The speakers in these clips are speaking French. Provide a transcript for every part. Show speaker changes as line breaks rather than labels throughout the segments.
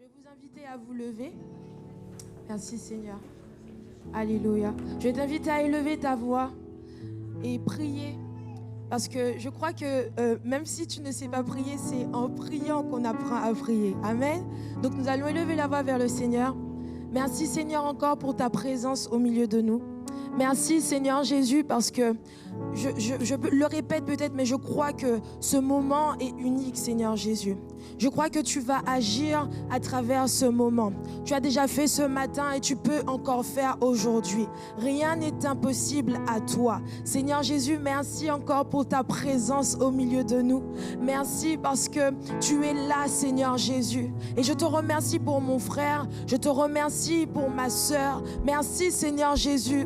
Je vais vous inviter à vous lever. Merci Seigneur. Alléluia. Je vais t'inviter à élever ta voix et prier. Parce que je crois que même si tu ne sais pas prier, c'est en priant qu'on apprend à prier. Amen. Donc nous allons élever la voix vers le Seigneur. Merci Seigneur encore pour ta présence au milieu de nous. Merci Seigneur Jésus parce que je le répète peut-être, mais je crois que ce moment est unique Seigneur Jésus. Je crois que tu vas agir à travers ce moment. Tu as déjà fait ce matin et tu peux encore faire aujourd'hui. Rien n'est impossible à toi. Seigneur Jésus, merci encore pour ta présence au milieu de nous. Merci parce que tu es là Seigneur Jésus. Et je te remercie pour mon frère. Je te remercie pour ma sœur. Merci Seigneur Jésus.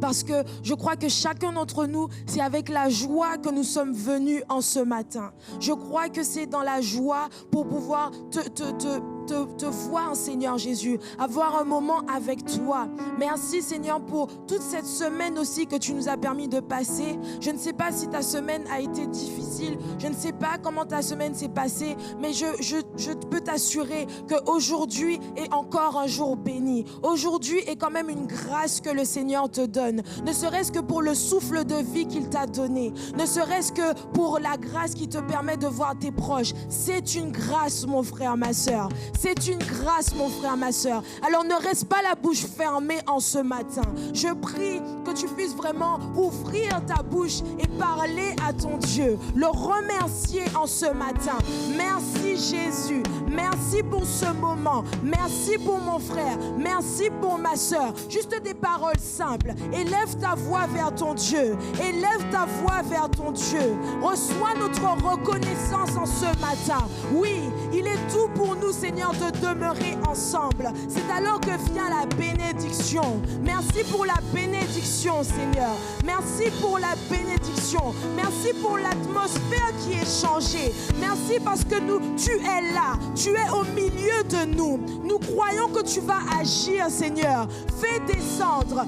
Parce que je crois que chacun d'entre nous, c'est avec la joie que nous sommes venus en ce matin. Je crois que c'est dans la joie pour pouvoir te voir, Seigneur Jésus, avoir un moment avec toi. Merci, Seigneur, pour toute cette semaine aussi que tu nous as permis de passer. Je ne sais pas si ta semaine a été difficile, je ne sais pas comment ta semaine s'est passée, mais je peux t'assurer qu'aujourd'hui est encore un jour béni. Aujourd'hui est quand même une grâce que le Seigneur te donne, ne serait-ce que pour le souffle de vie qu'il t'a donné, ne serait-ce que pour la grâce qui te permet de voir tes proches. C'est une grâce, mon frère, ma sœur. C'est une grâce, mon frère, ma sœur. Alors ne reste pas la bouche fermée en ce matin. Je prie que tu puisses vraiment ouvrir ta bouche et parler à ton Dieu. Le remercier en ce matin. Merci Jésus. Merci pour ce moment. Merci pour mon frère. Merci pour ma sœur. Juste des paroles simples. Élève ta voix vers ton Dieu. Élève ta voix vers ton Dieu. Reçois notre reconnaissance en ce matin. Oui, il est tout pour nous, Seigneur, de demeurer ensemble. C'est alors que vient la bénédiction. Merci pour la bénédiction, Seigneur. Merci pour la bénédiction. Merci pour l'atmosphère qui est changée. Merci parce que tu es là. Tu es au milieu de nous. Nous croyons que tu vas agir, Seigneur. Fais descendre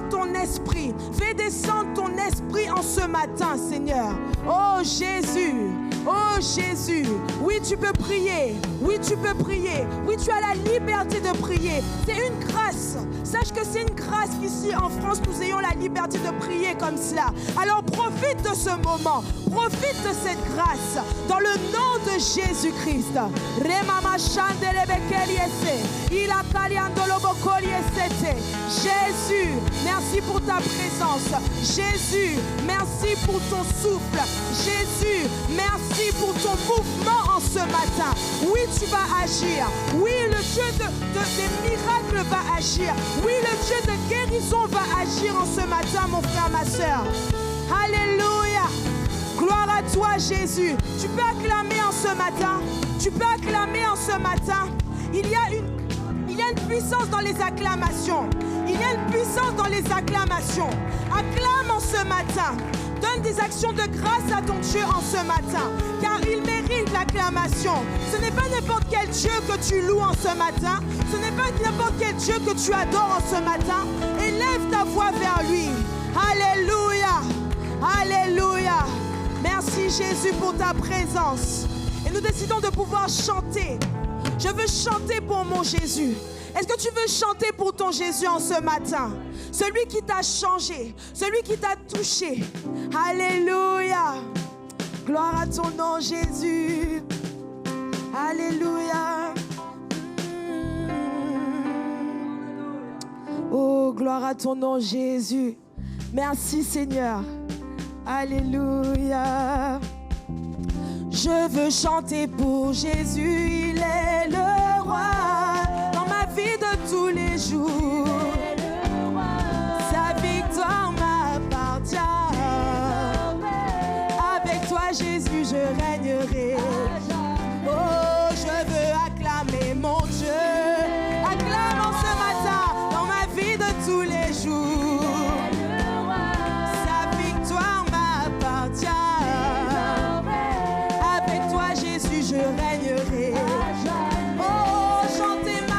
ton esprit. Fais descendre ton esprit en ce matin, Seigneur. Oh Jésus. Oh Jésus, oui tu peux prier, oui tu peux prier, oui tu as la liberté de prier, c'est une grâce, sache que c'est une grâce qu'ici en France nous ayons la liberté de prier comme cela. Alors profite de ce moment, profite de cette grâce, dans le nom de Jésus-Christ. Jésus, merci pour ta présence, Jésus, merci pour ton souffle, Jésus, merci pour ton mouvement en ce matin. Oui, tu vas agir. Oui, le Dieu des miracles va agir. Oui, le Dieu de guérison va agir en ce matin, mon frère, ma soeur. Alléluia. Gloire à toi, Jésus. Tu peux acclamer en ce matin. Tu peux acclamer en ce matin. Il y a une puissance dans les acclamations. Il y a une puissance dans les acclamations. Acclame en ce matin. Donne des actions de grâce à ton Dieu en ce matin, car il mérite l'acclamation. Ce n'est pas n'importe quel Dieu que tu loues en ce matin. Ce n'est pas n'importe quel Dieu que tu adores en ce matin. Élève ta voix vers lui. Alléluia. Alléluia. Merci Jésus pour ta présence. Et nous décidons de pouvoir chanter. Je veux chanter pour mon Jésus. Est-ce que tu veux chanter pour ton Jésus en ce matin? Celui qui t'a changé, celui qui t'a touché. Alléluia. Gloire à ton nom, Jésus. Alléluia. Oh, gloire à ton nom, Jésus. Merci, Seigneur. Alléluia. Je veux chanter pour Jésus, il est le roi. Dans ma vie de tous les jours. Sa victoire m'appartient. Avec toi, Jésus, je régnerai. Oh, je veux acclamer mon Dieu. Acclame en ce matin, dans ma vie de tous les jours. Sa victoire m'appartient. Avec toi, Jésus, je régnerai. Oh, chantez ma.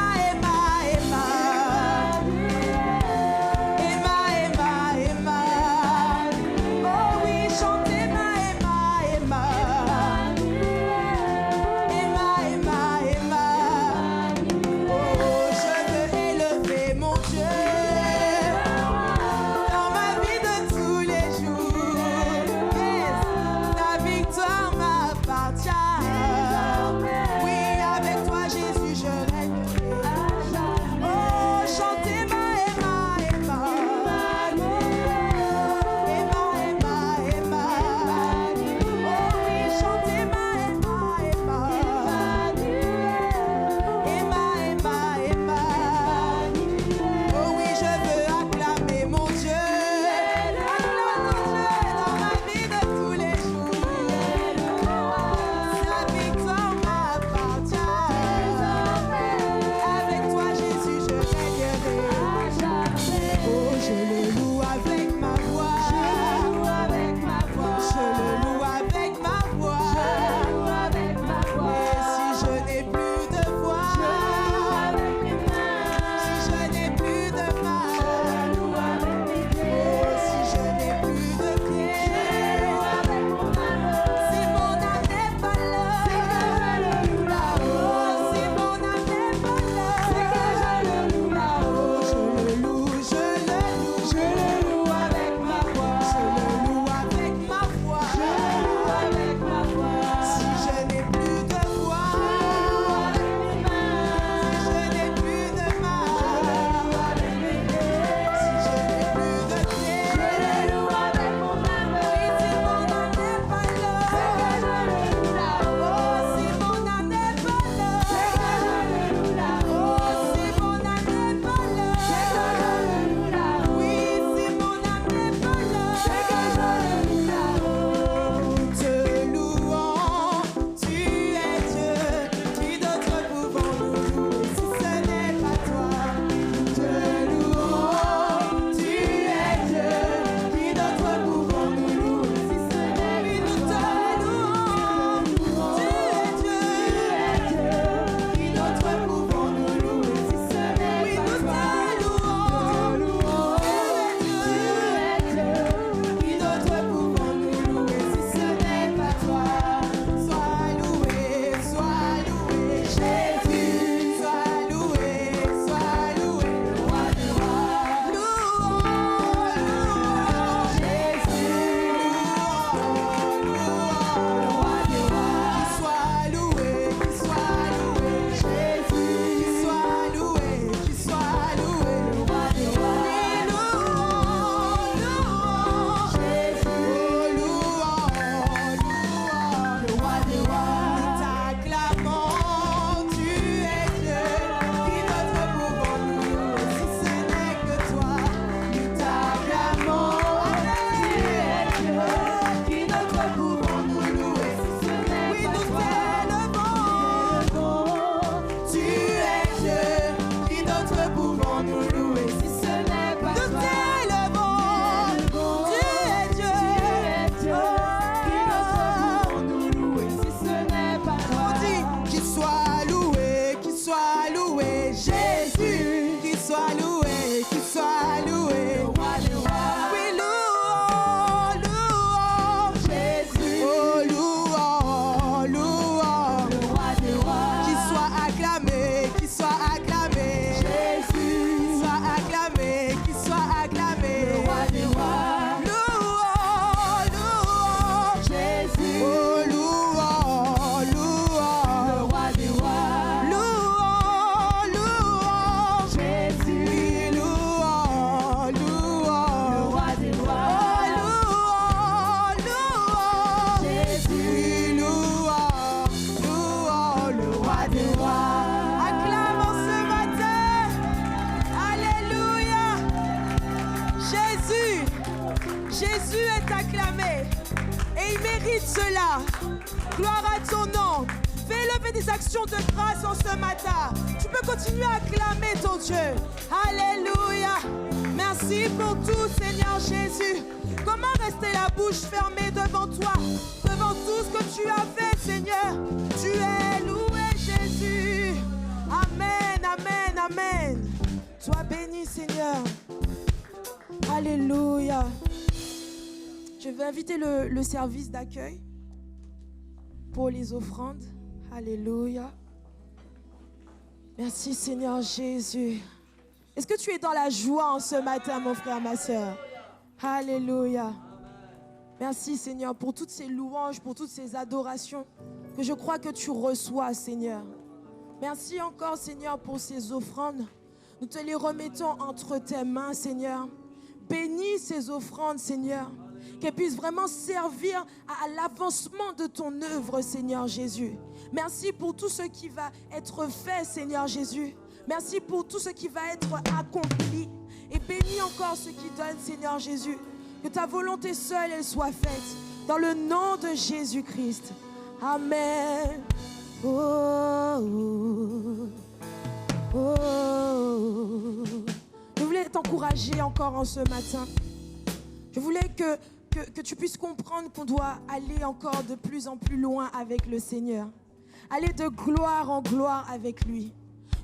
Alléluia. Gloire à ton nom. Fais élever des actions de grâce en ce matin. Tu peux continuer à acclamer ton Dieu. Alléluia. Merci pour tout, Seigneur Jésus. Comment rester la bouche fermée devant toi, devant tout ce que tu as fait, Seigneur? Tu es loué, Jésus. Amen, amen, amen. Sois béni, Seigneur. Alléluia. Je vais inviter le service d'accueil pour les offrandes. Alléluia. Merci, Seigneur Jésus. Est-ce que tu es dans la joie en ce matin, mon frère, ma soeur? Alléluia. Merci, Seigneur, pour toutes ces louanges, pour toutes ces adorations que je crois que tu reçois, Seigneur. Merci encore, Seigneur, pour ces offrandes. Nous te les remettons entre tes mains, Seigneur. Bénis ces offrandes, Seigneur, qu'elles puissent vraiment servir à l'avancement de ton œuvre, Seigneur Jésus. Merci pour tout ce qui va être fait, Seigneur Jésus. Merci pour tout ce qui va être accompli. Et bénis encore ceux qui donnent, Seigneur Jésus. Que ta volonté seule, elle soit faite. Dans le nom de Jésus-Christ. Amen. Oh, oh, oh. Je voulais t'encourager encore en ce matin. Je voulais que tu puisses comprendre qu'on doit aller encore de plus en plus loin avec le Seigneur. Aller de gloire en gloire avec lui.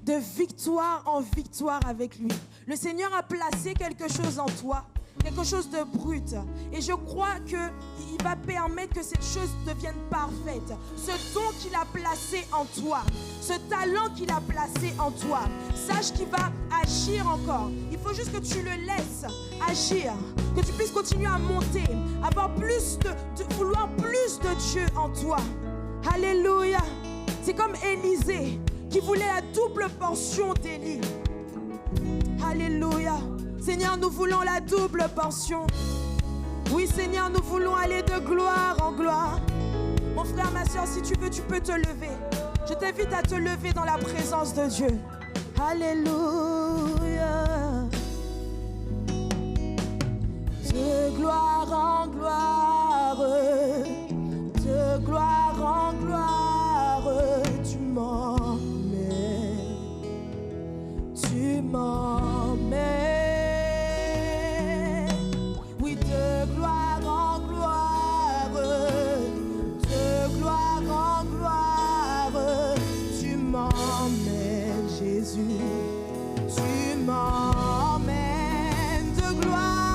De victoire en victoire avec lui. Le Seigneur a placé quelque chose en toi, quelque chose de brut. Et je crois qu'il va permettre que cette chose devienne parfaite. Ce don qu'il a placé en toi, ce talent qu'il a placé en toi, sache qu'il va agir encore. Il faut juste que tu le laisses agir, que tu puisses continuer à monter, avoir plus de vouloir plus de Dieu en toi. Alléluia. C'est comme Élisée qui voulait la double portion d'Élie. Alléluia. Seigneur, nous voulons la double portion. Oui, Seigneur, nous voulons aller de gloire en gloire. Mon frère, ma soeur, si tu veux, tu peux te lever. Je t'invite à te lever dans la présence de Dieu. Alléluia. De gloire en gloire, de gloire en gloire, tu m'emmènes, tu m'emmènes. Oui, de gloire en gloire, de gloire en gloire, tu m'emmènes, Jésus, tu m'emmènes de gloire.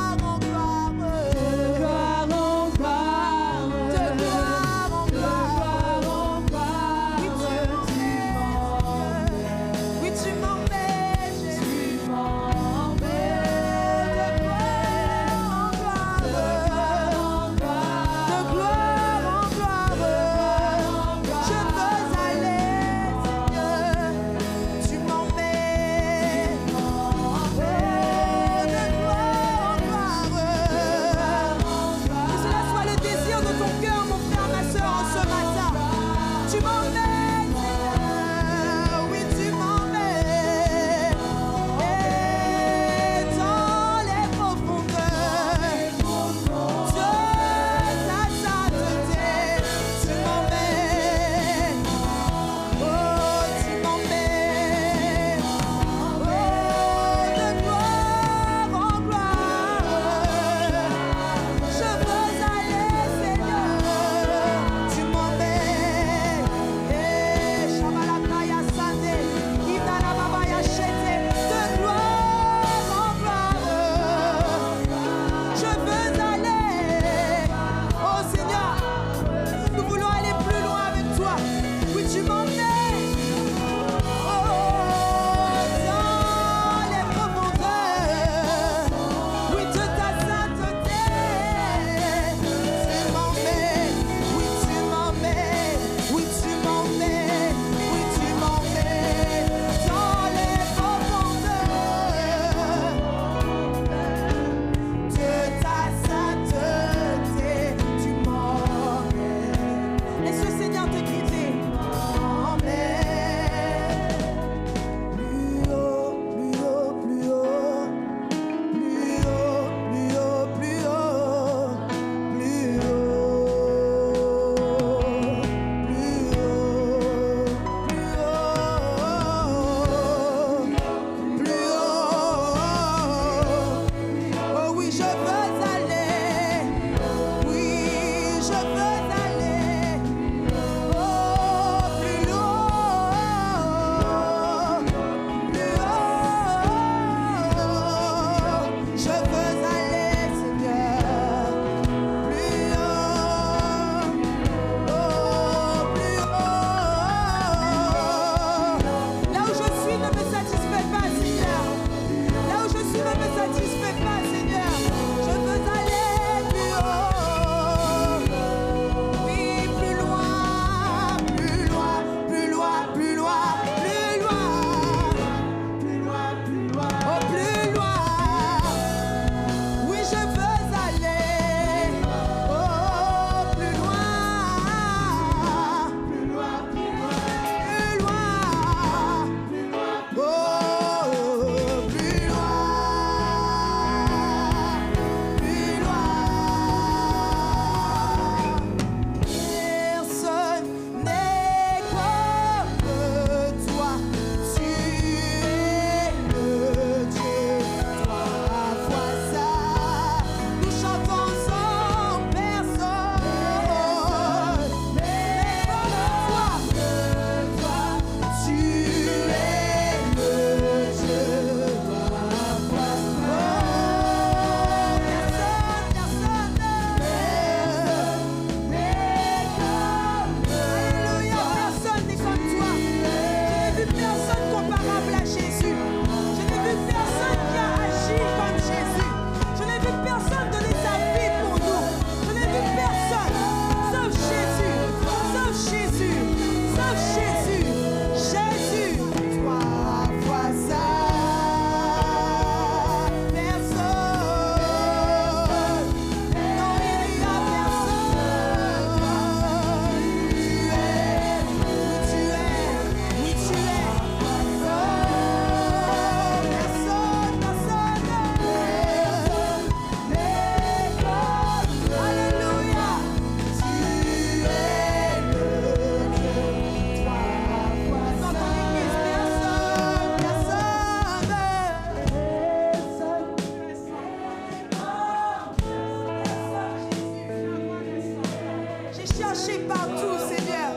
partout, Seigneur.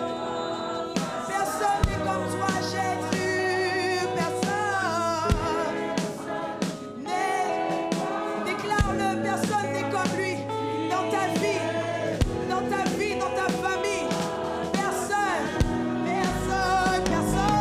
Personne n'est comme toi, Jésus. Personne n'est. Déclare-le, personne n'est comme lui. Dans ta vie, dans ta vie, dans ta famille. Personne, personne, personne.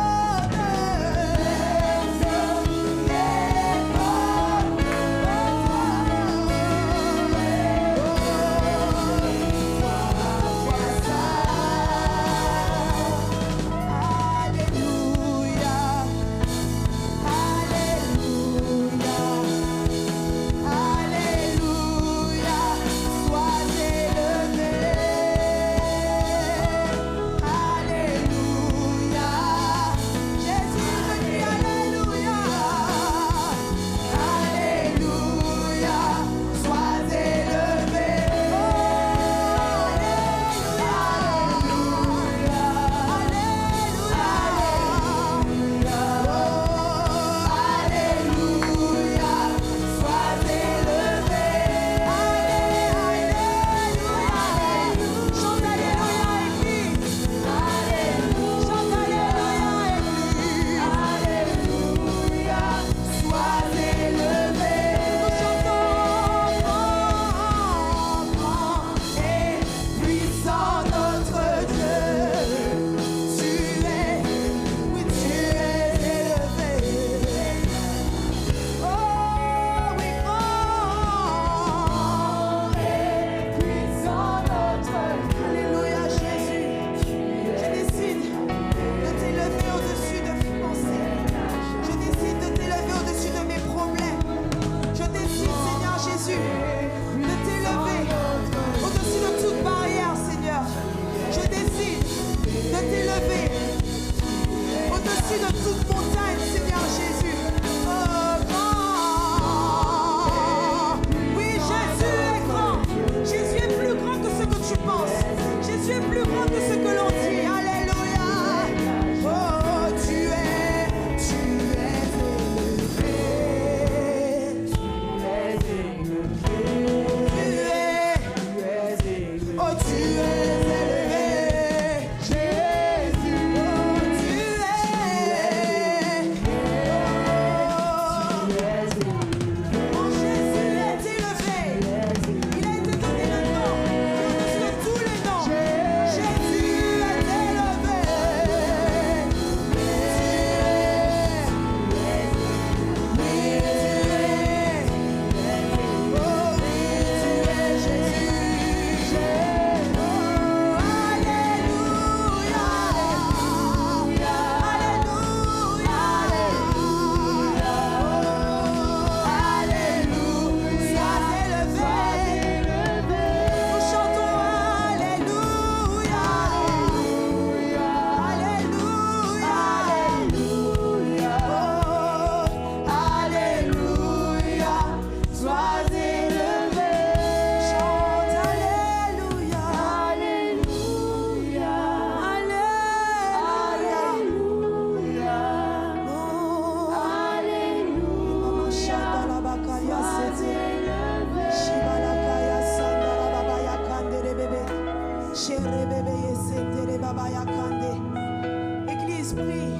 Église, prie.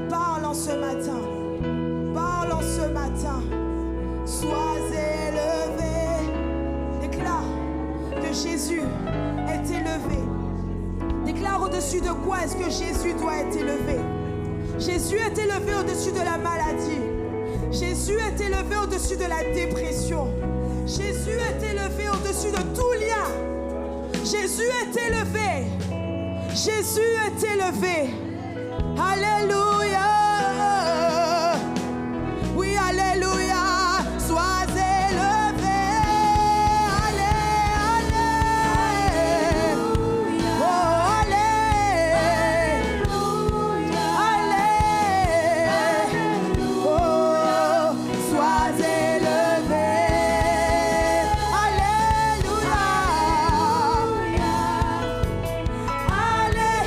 Parle en ce matin. Parle en ce matin. Sois élevé. Déclare que Jésus est élevé. Déclare au-dessus de quoi est-ce que Jésus doit être élevé. Jésus est élevé au-dessus de la maladie. Jésus est élevé au-dessus de la dépression. Jésus est élevé au-dessus de tout lien. Jésus est élevé. Jésus est élevé. Alléluia. Oui, alléluia. Sois élevé. Allez, allez. Oh, allez. Allez. Oh, sois élevé. Alléluia. Allez,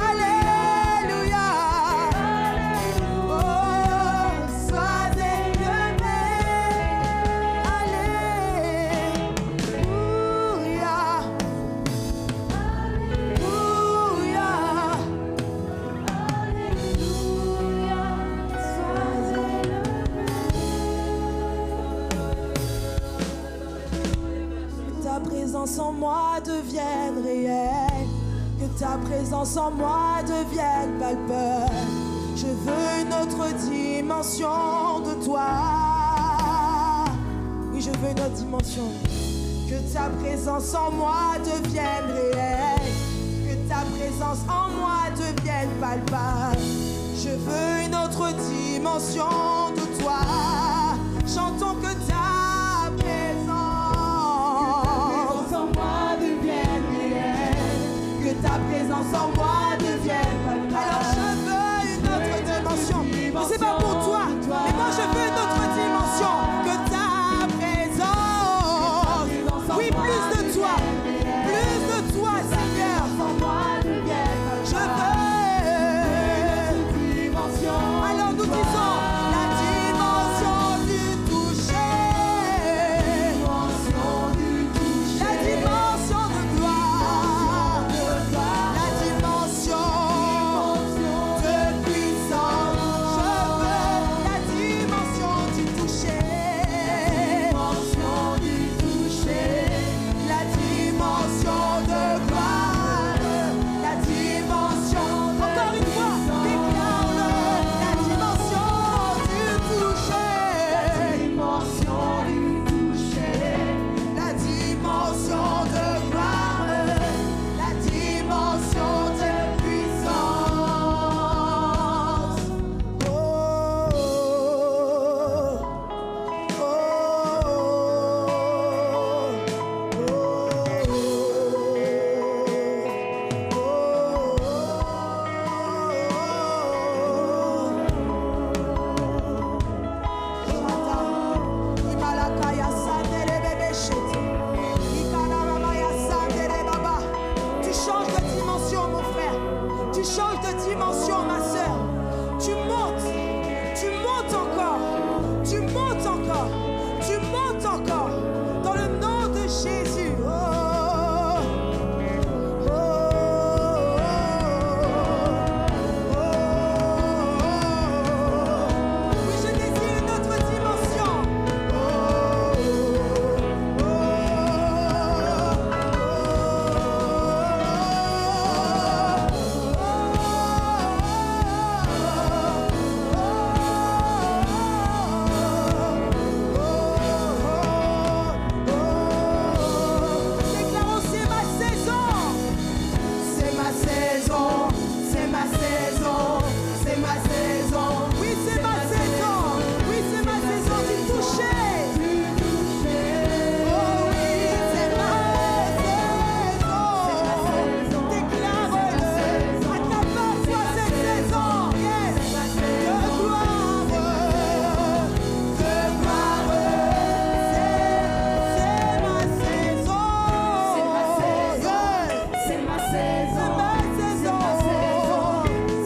alléluia. présence en moi devienne réelle, que ta présence en moi devienne palpable. Je veux une autre dimension de toi. Oui, je veux une autre dimension. Que ta présence en moi devienne réelle, que ta présence en moi devienne palpable. Je veux une autre dimension de toi. Chantons que ta présence en moi devienne réelle, que ta présence en moi devienne palpable. Alors je veux une autre dimension. Mais c'est pas pour toi, mais moi je veux une autre dimension. Que ta présence, oui, plus de toi, Seigneur. Je veux. Alors nous disons la dimension du toucher, la dimension de gloire, la dimension de puissance. Je veux la dimension du toucher, la dimension de gloire, la dimension. Encore une fois, déclare-le, la dimension du toucher, la dimension de gloire, la dimension de puissance. Oh, tu changes de dimension, mon frère. Tu changes de dimension, ma soeur. Tu montes encore. Tu montes encore. Tu montes encore. Dans le nom de Jésus. Oh. Oh. Oui, je désire une autre dimension. Déclarons, c'est ma saison. C'est ma saison. C'est ma saison. C'est ma saison. Oui, c'est ma saison. Oui, c'est ma saison du toucher. Oh oui, c'est ma saison. Déclare-le. À ta part, soit cette saison. Yes. De gloire. De gloire. C'est ma saison. C'est ma saison. C'est ma saison. C'est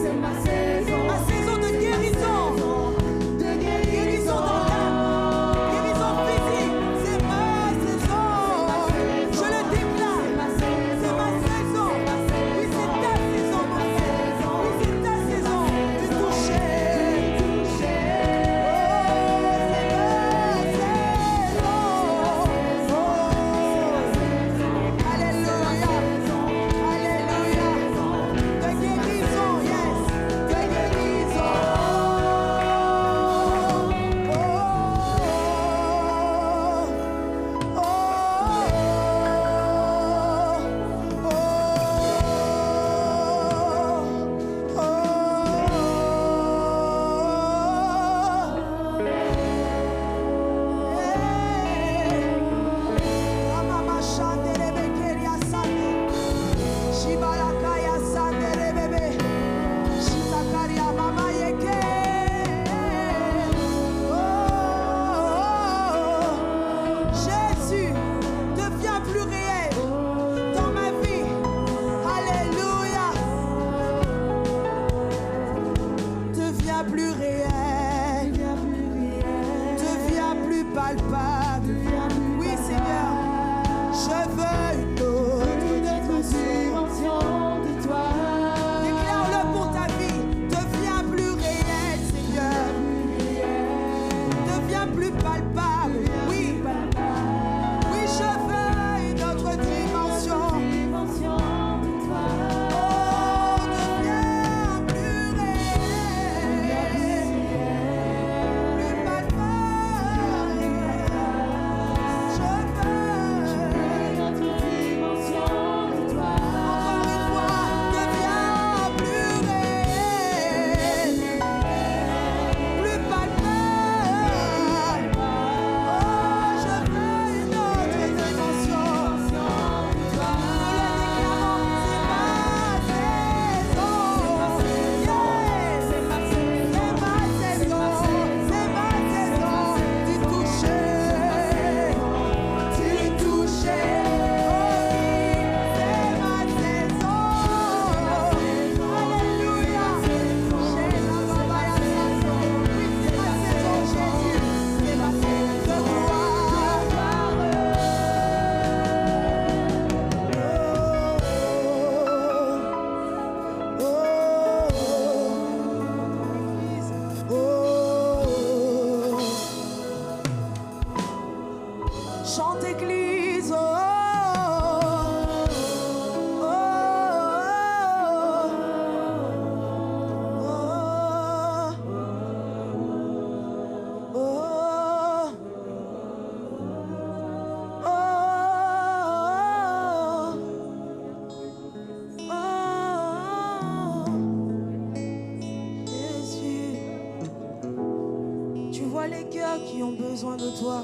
cœurs qui ont besoin de toi.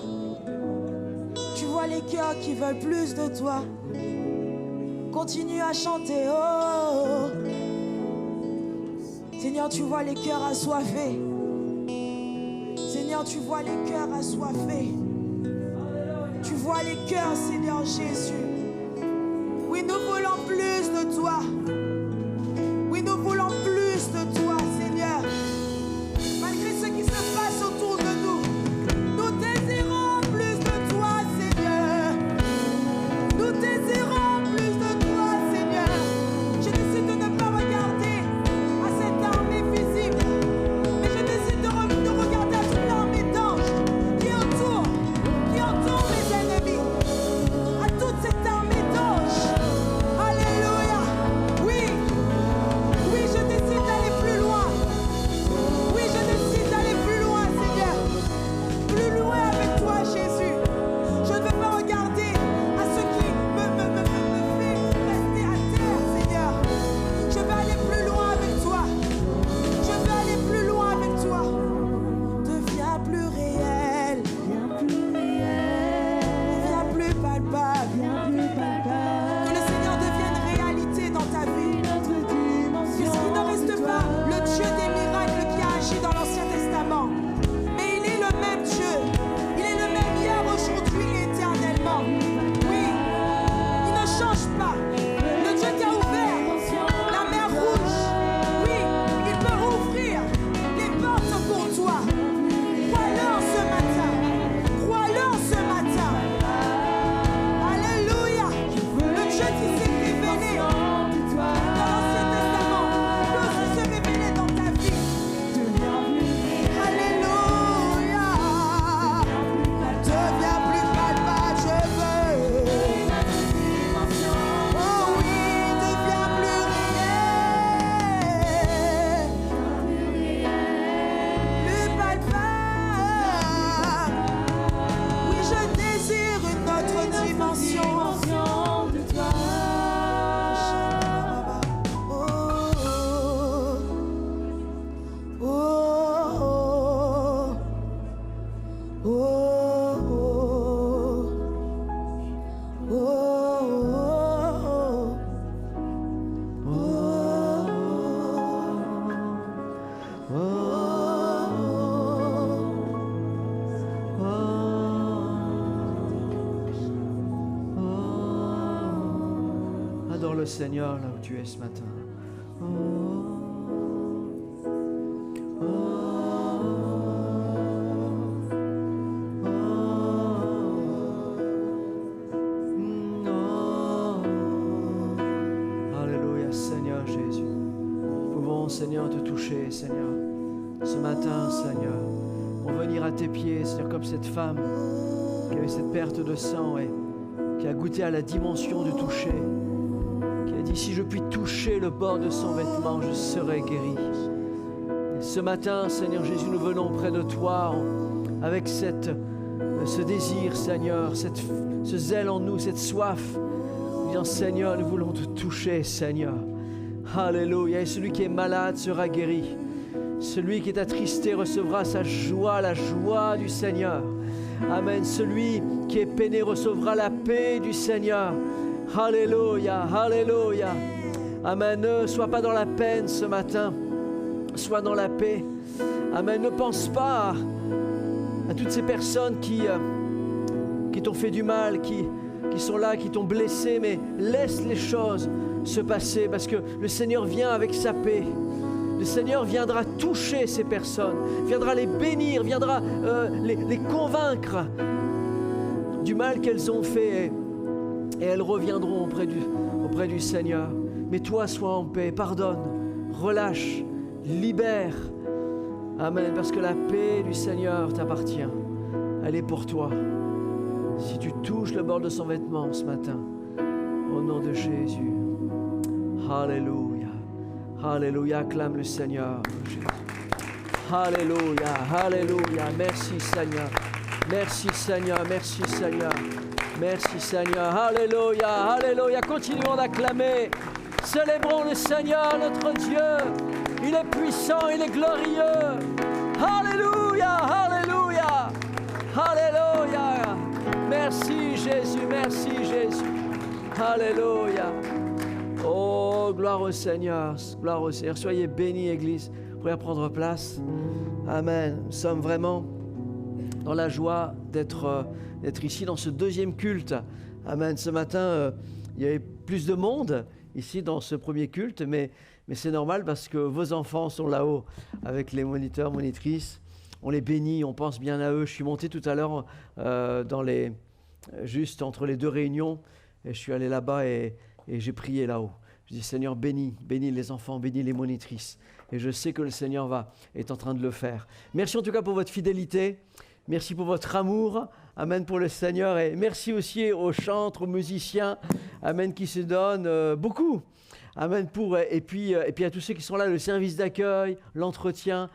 Tu vois les cœurs qui veulent plus de toi. Continue à chanter. Oh. Seigneur, tu vois les cœurs assoiffés. Seigneur, tu vois les cœurs assoiffés. Tu vois les cœurs, Seigneur Jésus. Oui, nous voulons plus de toi. Oui, nous voulons plus de toi, Seigneur. Malgré ce qui se passe autour de nous, nous désirons plus de toi, Seigneur. Nous désirons plus de toi, Seigneur. Je décide de ne pas regarder à cette armée visible, mais je décide de regarder à toute l'armée d'anges qui entoure mes ennemis, à toute cette armée d'anges. Alléluia. Oui, oui, je décide d'aller plus loin. Oui, je décide d'aller plus loin, Seigneur. Plus loin avec toi, Jésus. Je ne veux pas regarder à ce qui me fait rester à terre, Seigneur. Je veux aller plus loin avec toi. Je veux aller plus loin avec toi. Deviens plus réel. Deviens plus palpable. Que le Seigneur devienne réalité dans ta vie. Puisqu'il ne reste pas le Dieu des miracles qui a agi dans l'Ancien Testament. Mais il est le même Dieu. Il est le même hier, aujourd'hui et éternellement. Oui, il ne change pas. Le Dieu qui a ouvert la mer rouge. Oui, il peut ouvrir les portes pour toi. Crois-le en ce matin. Crois-le en ce matin. Alléluia. Le Dieu qui s'est révélé dans l'Ancien Testament peut aussi se révéler dans ta vie. Alléluia. Deviens plus palpable, je veux. Oh oui, deviens plus réel. Plus palpable. Oui, je désire une autre dimension.
Adore le Seigneur là où tu es ce matin. Alléluia, Seigneur Jésus. Nous pouvons, Seigneur, te toucher, Seigneur. Ce matin, Seigneur, pour venir à tes pieds, Seigneur, comme cette femme qui avait cette perte de sang et qui a goûté à la dimension du toucher. Qui a dit, si je puis toucher le bord de son vêtement, je serai guéri. Et ce matin, Seigneur Jésus, nous venons près de toi avec ce désir, Seigneur, ce zèle en nous, cette soif. Nous disons, Seigneur, nous voulons te toucher, Seigneur. Alléluia. Et celui qui est malade sera guéri. Celui qui est attristé recevra sa joie, la joie du Seigneur. Amen. Celui qui est peiné recevra la paix du Seigneur. Alléluia, alléluia. Amen. Ne sois pas dans la peine ce matin. Sois dans la paix. Amen. Ne pense pas à toutes ces personnes qui t'ont fait du mal, qui sont là, qui t'ont blessé, mais laisse les choses se passer parce que le Seigneur vient avec sa paix. Le Seigneur viendra toucher ces personnes, viendra les bénir, viendra les convaincre du mal qu'elles ont fait et elles reviendront auprès du Seigneur. Mais toi, sois en paix, pardonne, relâche, libère. Amen, parce que la paix du Seigneur t'appartient. Elle est pour toi. Si tu touches le bord de son vêtement ce matin, au nom de Jésus. Alléluia. Alléluia, acclame le Seigneur. Alléluia, alléluia. Merci Seigneur. Merci Seigneur, merci Seigneur. Merci Seigneur. Alléluia, alléluia. Continuons d'acclamer. Célébrons le Seigneur, notre Dieu. Il est puissant, il est glorieux. Alléluia, alléluia. Alléluia. Merci Jésus, merci Jésus. Alléluia. Oh, gloire au Seigneur, gloire au Seigneur. Soyez bénis, Église. Vous pouvez prendre place. Amen. Nous sommes vraiment dans la joie d'être ici dans ce deuxième culte. Amen. Ce matin, il y avait plus de monde ici dans ce premier culte, mais c'est normal parce que vos enfants sont là-haut avec les moniteurs, monitrices. On les bénit, on pense bien à eux. Je suis monté tout à l'heure juste entre les deux réunions et je suis allé là-bas et j'ai prié là-haut. Je dis Seigneur, bénis les enfants, bénis les monitrices. Et je sais que le Seigneur est en train de le faire. Merci en tout cas pour votre fidélité. Merci pour votre amour. Amen pour le Seigneur. Et merci aussi aux chantres, aux musiciens. Amen qui se donnent beaucoup. Amen et puis à tous ceux qui sont là, le service d'accueil, l'entretien,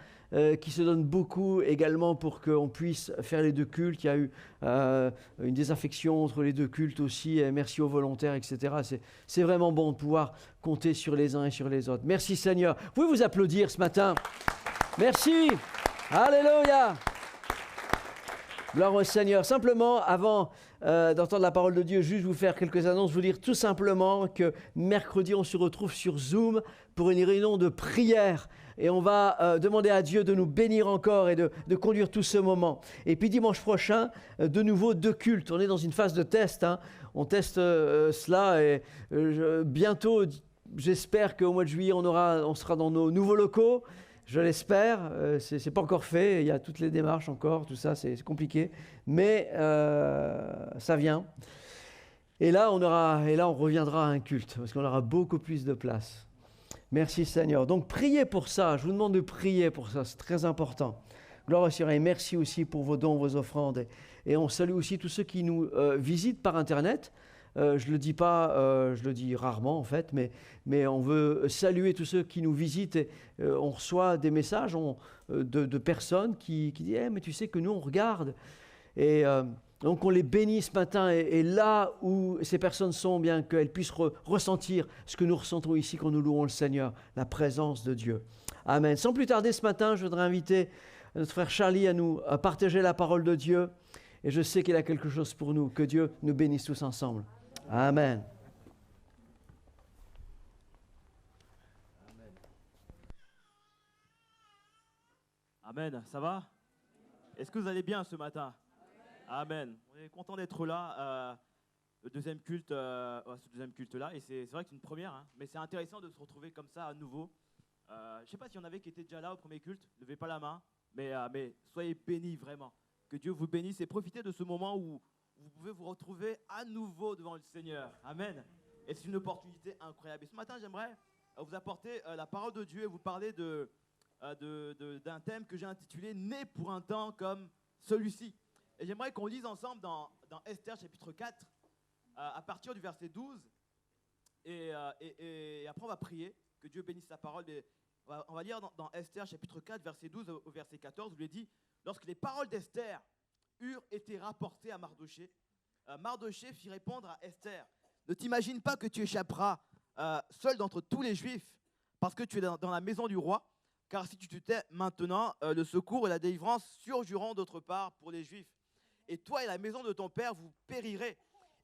qui se donnent beaucoup également pour qu'on puisse faire les deux cultes. Il y a eu une désaffection entre les deux cultes aussi. Et merci aux volontaires, etc. C'est vraiment bon de pouvoir compter sur les uns et sur les autres. Merci Seigneur. Vous pouvez vous applaudir ce matin. Merci. Alléluia. Gloire au Seigneur. Simplement, avant d'entendre la parole de Dieu, juste vous faire quelques annonces, vous dire tout simplement que mercredi, on se retrouve sur Zoom pour une réunion de prière. Et on va demander à Dieu de nous bénir encore et de conduire tout ce moment. Et puis dimanche prochain, de nouveau 2 cultes. On est dans une phase de test. On teste cela et bientôt, j'espère qu'au mois de juillet, on sera dans nos nouveaux locaux. Je l'espère, c'est pas encore fait, il y a toutes les démarches encore, tout ça, c'est compliqué, mais ça vient. Et là, on reviendra à un culte, parce qu'on aura beaucoup plus de place. Merci Seigneur. Donc, priez pour ça, je vous demande de prier pour ça, c'est très important. Gloire au Seigneur et merci aussi pour vos dons, vos offrandes. Et on salue aussi tous ceux qui nous visitent par Internet. Je le dis pas, je le dis rarement en fait, mais on veut saluer tous ceux qui nous visitent et on reçoit des messages de personnes qui disent mais tu sais que nous on regarde et donc on les bénit ce matin et là où ces personnes sont, bien qu'elles puissent ressentir ce que nous ressentons ici quand nous louons le Seigneur, la présence de Dieu. Amen. Sans plus tarder ce matin, je voudrais inviter notre frère Charlie à nous partager la parole de Dieu et je sais qu'il a quelque chose pour nous. Que Dieu nous bénisse tous ensemble. Amen.
Amen. Ça va? Est-ce que vous allez bien ce matin? Amen. On est content d'être là, ce deuxième culte-là. Et c'est vrai que c'est une première, mais c'est intéressant de se retrouver comme ça à nouveau. Je ne sais pas s'il y en avait qui étaient déjà là au premier culte. Ne levez pas la main, mais soyez bénis vraiment. Que Dieu vous bénisse et profitez de ce moment où vous pouvez vous retrouver à nouveau devant le Seigneur. Amen. Et c'est une opportunité incroyable. Et ce matin, j'aimerais vous apporter la parole de Dieu et vous parler d'un thème que j'ai intitulé « Né pour un temps comme celui-ci ». Et j'aimerais qu'on lise ensemble dans Esther chapitre 4, à partir du verset 12. Et après, on va prier, que Dieu bénisse sa parole. Et on va lire dans Esther chapitre 4, verset 12 au verset 14, où il est dit « Lorsque les paroles d'Esther eurent été rapportées à Mardoché, Mardoché fit répondre à Esther, « Ne t'imagine pas que tu échapperas seul d'entre tous les Juifs, parce que tu es dans la maison du roi, car si tu te tais maintenant, le secours et la délivrance surgiront d'autre part pour les Juifs. Et toi et la maison de ton père, vous périrez.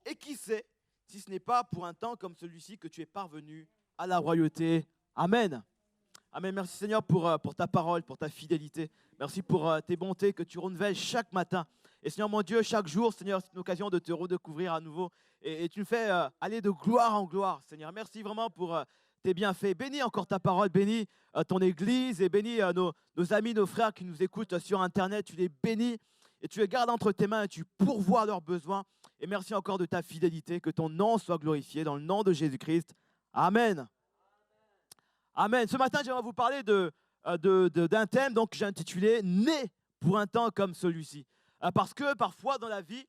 Et qui sait, si ce n'est pas pour un temps comme celui-ci que tu es parvenu à la royauté. » Amen. Amen. Merci Seigneur pour ta parole, pour ta fidélité. Merci pour tes bontés que tu renouvelles chaque matin. Et Seigneur mon Dieu, chaque jour, Seigneur, c'est une occasion de te redécouvrir à nouveau. Et tu nous fais aller de gloire en gloire, Seigneur. Merci vraiment pour tes bienfaits. Bénis encore ta parole, bénis ton Église et bénis nos amis, nos frères qui nous écoutent sur Internet. Tu les bénis et tu les gardes entre tes mains et tu pourvois leurs besoins. Et merci encore de ta fidélité, que ton nom soit glorifié dans le nom de Jésus-Christ. Amen. Amen. Ce matin, j'aimerais vous parler d'un thème que j'ai intitulé « Né pour un temps comme celui-ci ». Parce que parfois dans la vie,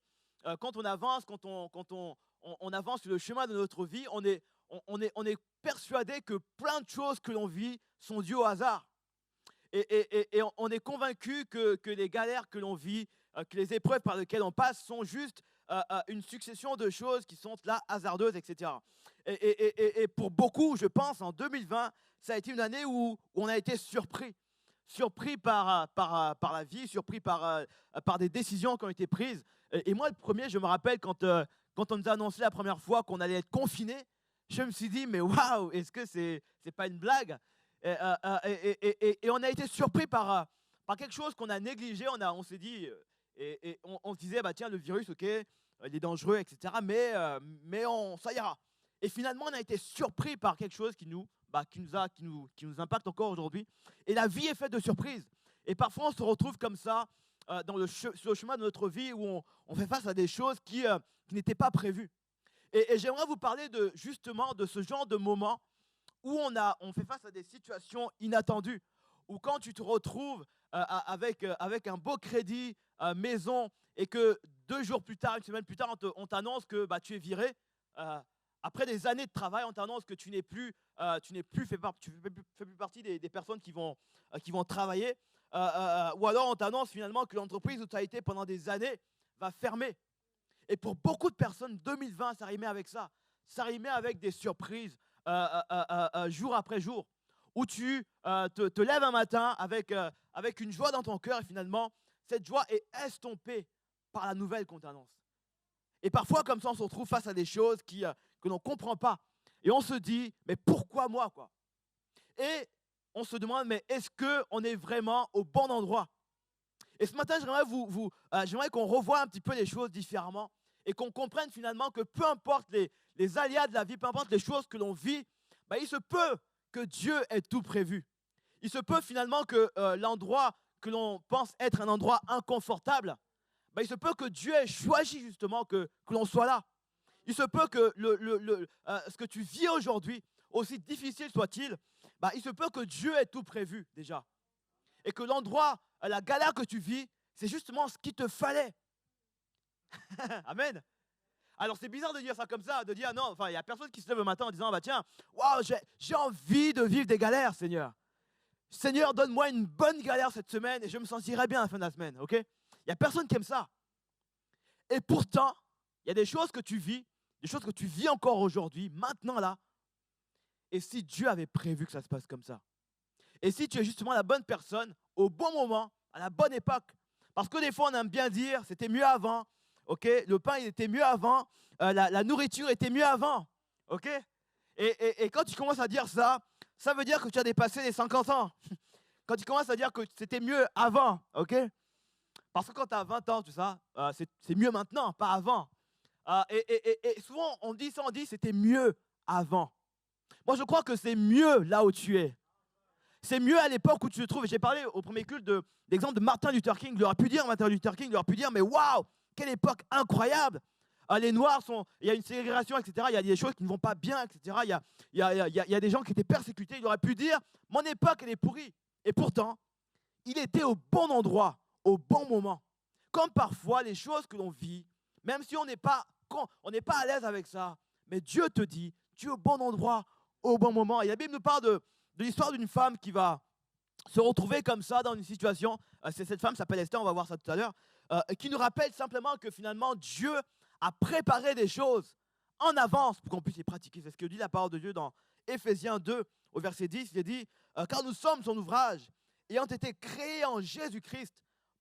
quand on avance, quand on avance sur le chemin de notre vie, on est persuadé que plein de choses que l'on vit sont dues au hasard. Et on est convaincu que les galères que l'on vit, que les épreuves par lesquelles on passe sont juste une succession de choses qui sont là hasardeuses, etc. Et pour beaucoup, je pense, en 2020, ça a été une année où on a été surpris. surpris par la vie, surpris par des décisions qui ont été prises. Et moi, le premier, je me rappelle quand on nous a annoncé la première fois qu'on allait être confinés, je me suis dit, mais waouh, est-ce que c'est pas une blague? Et on a été surpris par quelque chose qu'on a négligé. On s'est dit, on se disait, bah, tiens, le virus, ok, il est dangereux, etc. Mais ça ira. Et finalement, on a été surpris par quelque chose qui nous impacte encore aujourd'hui. Et la vie est faite de surprises. Et parfois, on se retrouve comme ça sur le chemin de notre vie où on fait face à des choses qui n'étaient pas prévues. Et j'aimerais vous parler justement de ce genre de moment où on fait face à des situations inattendues. Ou quand tu te retrouves avec un beau crédit maison et que 2 jours plus tard, une semaine plus tard, on t'annonce que tu es viré. Après des années de travail, on t'annonce que tu fais plus partie des personnes qui vont travailler. Ou alors on t'annonce finalement que l'entreprise où tu as été pendant des années va fermer. Et pour beaucoup de personnes, 2020, ça rimait avec ça. Ça rimait avec des surprises jour après jour, où tu te lèves un matin avec une joie dans ton cœur et finalement, cette joie est estompée par la nouvelle qu'on t'annonce. Et parfois, comme ça, on se retrouve face à des choses que l'on ne comprend pas. Et on se dit, mais pourquoi moi, quoi? Et on se demande, mais est-ce qu'on est vraiment au bon endroit? Et ce matin, j'aimerais qu'on revoie un petit peu les choses différemment et qu'on comprenne finalement que peu importe les aléas de la vie, peu importe les choses que l'on vit, il se peut que Dieu ait tout prévu. Il se peut finalement que l'endroit que l'on pense être un endroit inconfortable, il se peut que Dieu ait choisi justement que l'on soit là. Il se peut que ce que tu vis aujourd'hui, aussi difficile soit-il, il se peut que Dieu ait tout prévu déjà. Et que l'endroit, la galère que tu vis, c'est justement ce qu'il te fallait. Amen. Alors c'est bizarre de dire ça comme ça, de dire non, il n'y a personne qui se lève le matin en disant, tiens, waouh, j'ai envie de vivre des galères, Seigneur. Seigneur, donne-moi une bonne galère cette semaine et je me sentirai bien à la fin de la semaine, ok? Il n'y a personne qui aime ça. Et pourtant, il y a des choses que tu vis, des choses que tu vis encore aujourd'hui, maintenant là. Et si Dieu avait prévu que ça se passe comme ça? Et si tu es justement la bonne personne, au bon moment, à la bonne époque? Parce que des fois, on aime bien dire, c'était mieux avant, ok? Le pain, il était mieux avant, la nourriture était mieux avant, ok? Et quand tu commences à dire ça, ça veut dire que tu as dépassé les 50 ans. Quand tu commences à dire que c'était mieux avant, ok? Parce que quand tu as 20 ans, tu sais, c'est mieux maintenant, pas avant. Et souvent, on dit c'était mieux avant. Moi, je crois que c'est mieux là où tu es. C'est mieux à l'époque où tu te trouves. J'ai parlé au premier culte d'exemple de Martin Luther King. Il aurait pu dire, mais waouh, quelle époque incroyable. Les Noirs il y a une ségrégation, etc. Il y a des choses qui ne vont pas bien, etc. Il y a des gens qui étaient persécutés. Il aurait pu dire, mon époque, elle est pourrie. Et pourtant, il était au bon endroit, au bon moment. Comme parfois, les choses que l'on vit, même si on n'est pas à l'aise avec ça, mais Dieu te dit, tu es au bon endroit, au bon moment. Et la Bible nous parle de l'histoire d'une femme qui va se retrouver comme ça dans une situation. Cette femme s'appelle Esther, on va voir ça tout à l'heure, qui nous rappelle simplement que finalement, Dieu a préparé des choses en avance pour qu'on puisse les pratiquer. C'est ce que dit la parole de Dieu dans Éphésiens 2, au verset 10. Il est dit, car nous sommes son ouvrage, ayant été créés en Jésus-Christ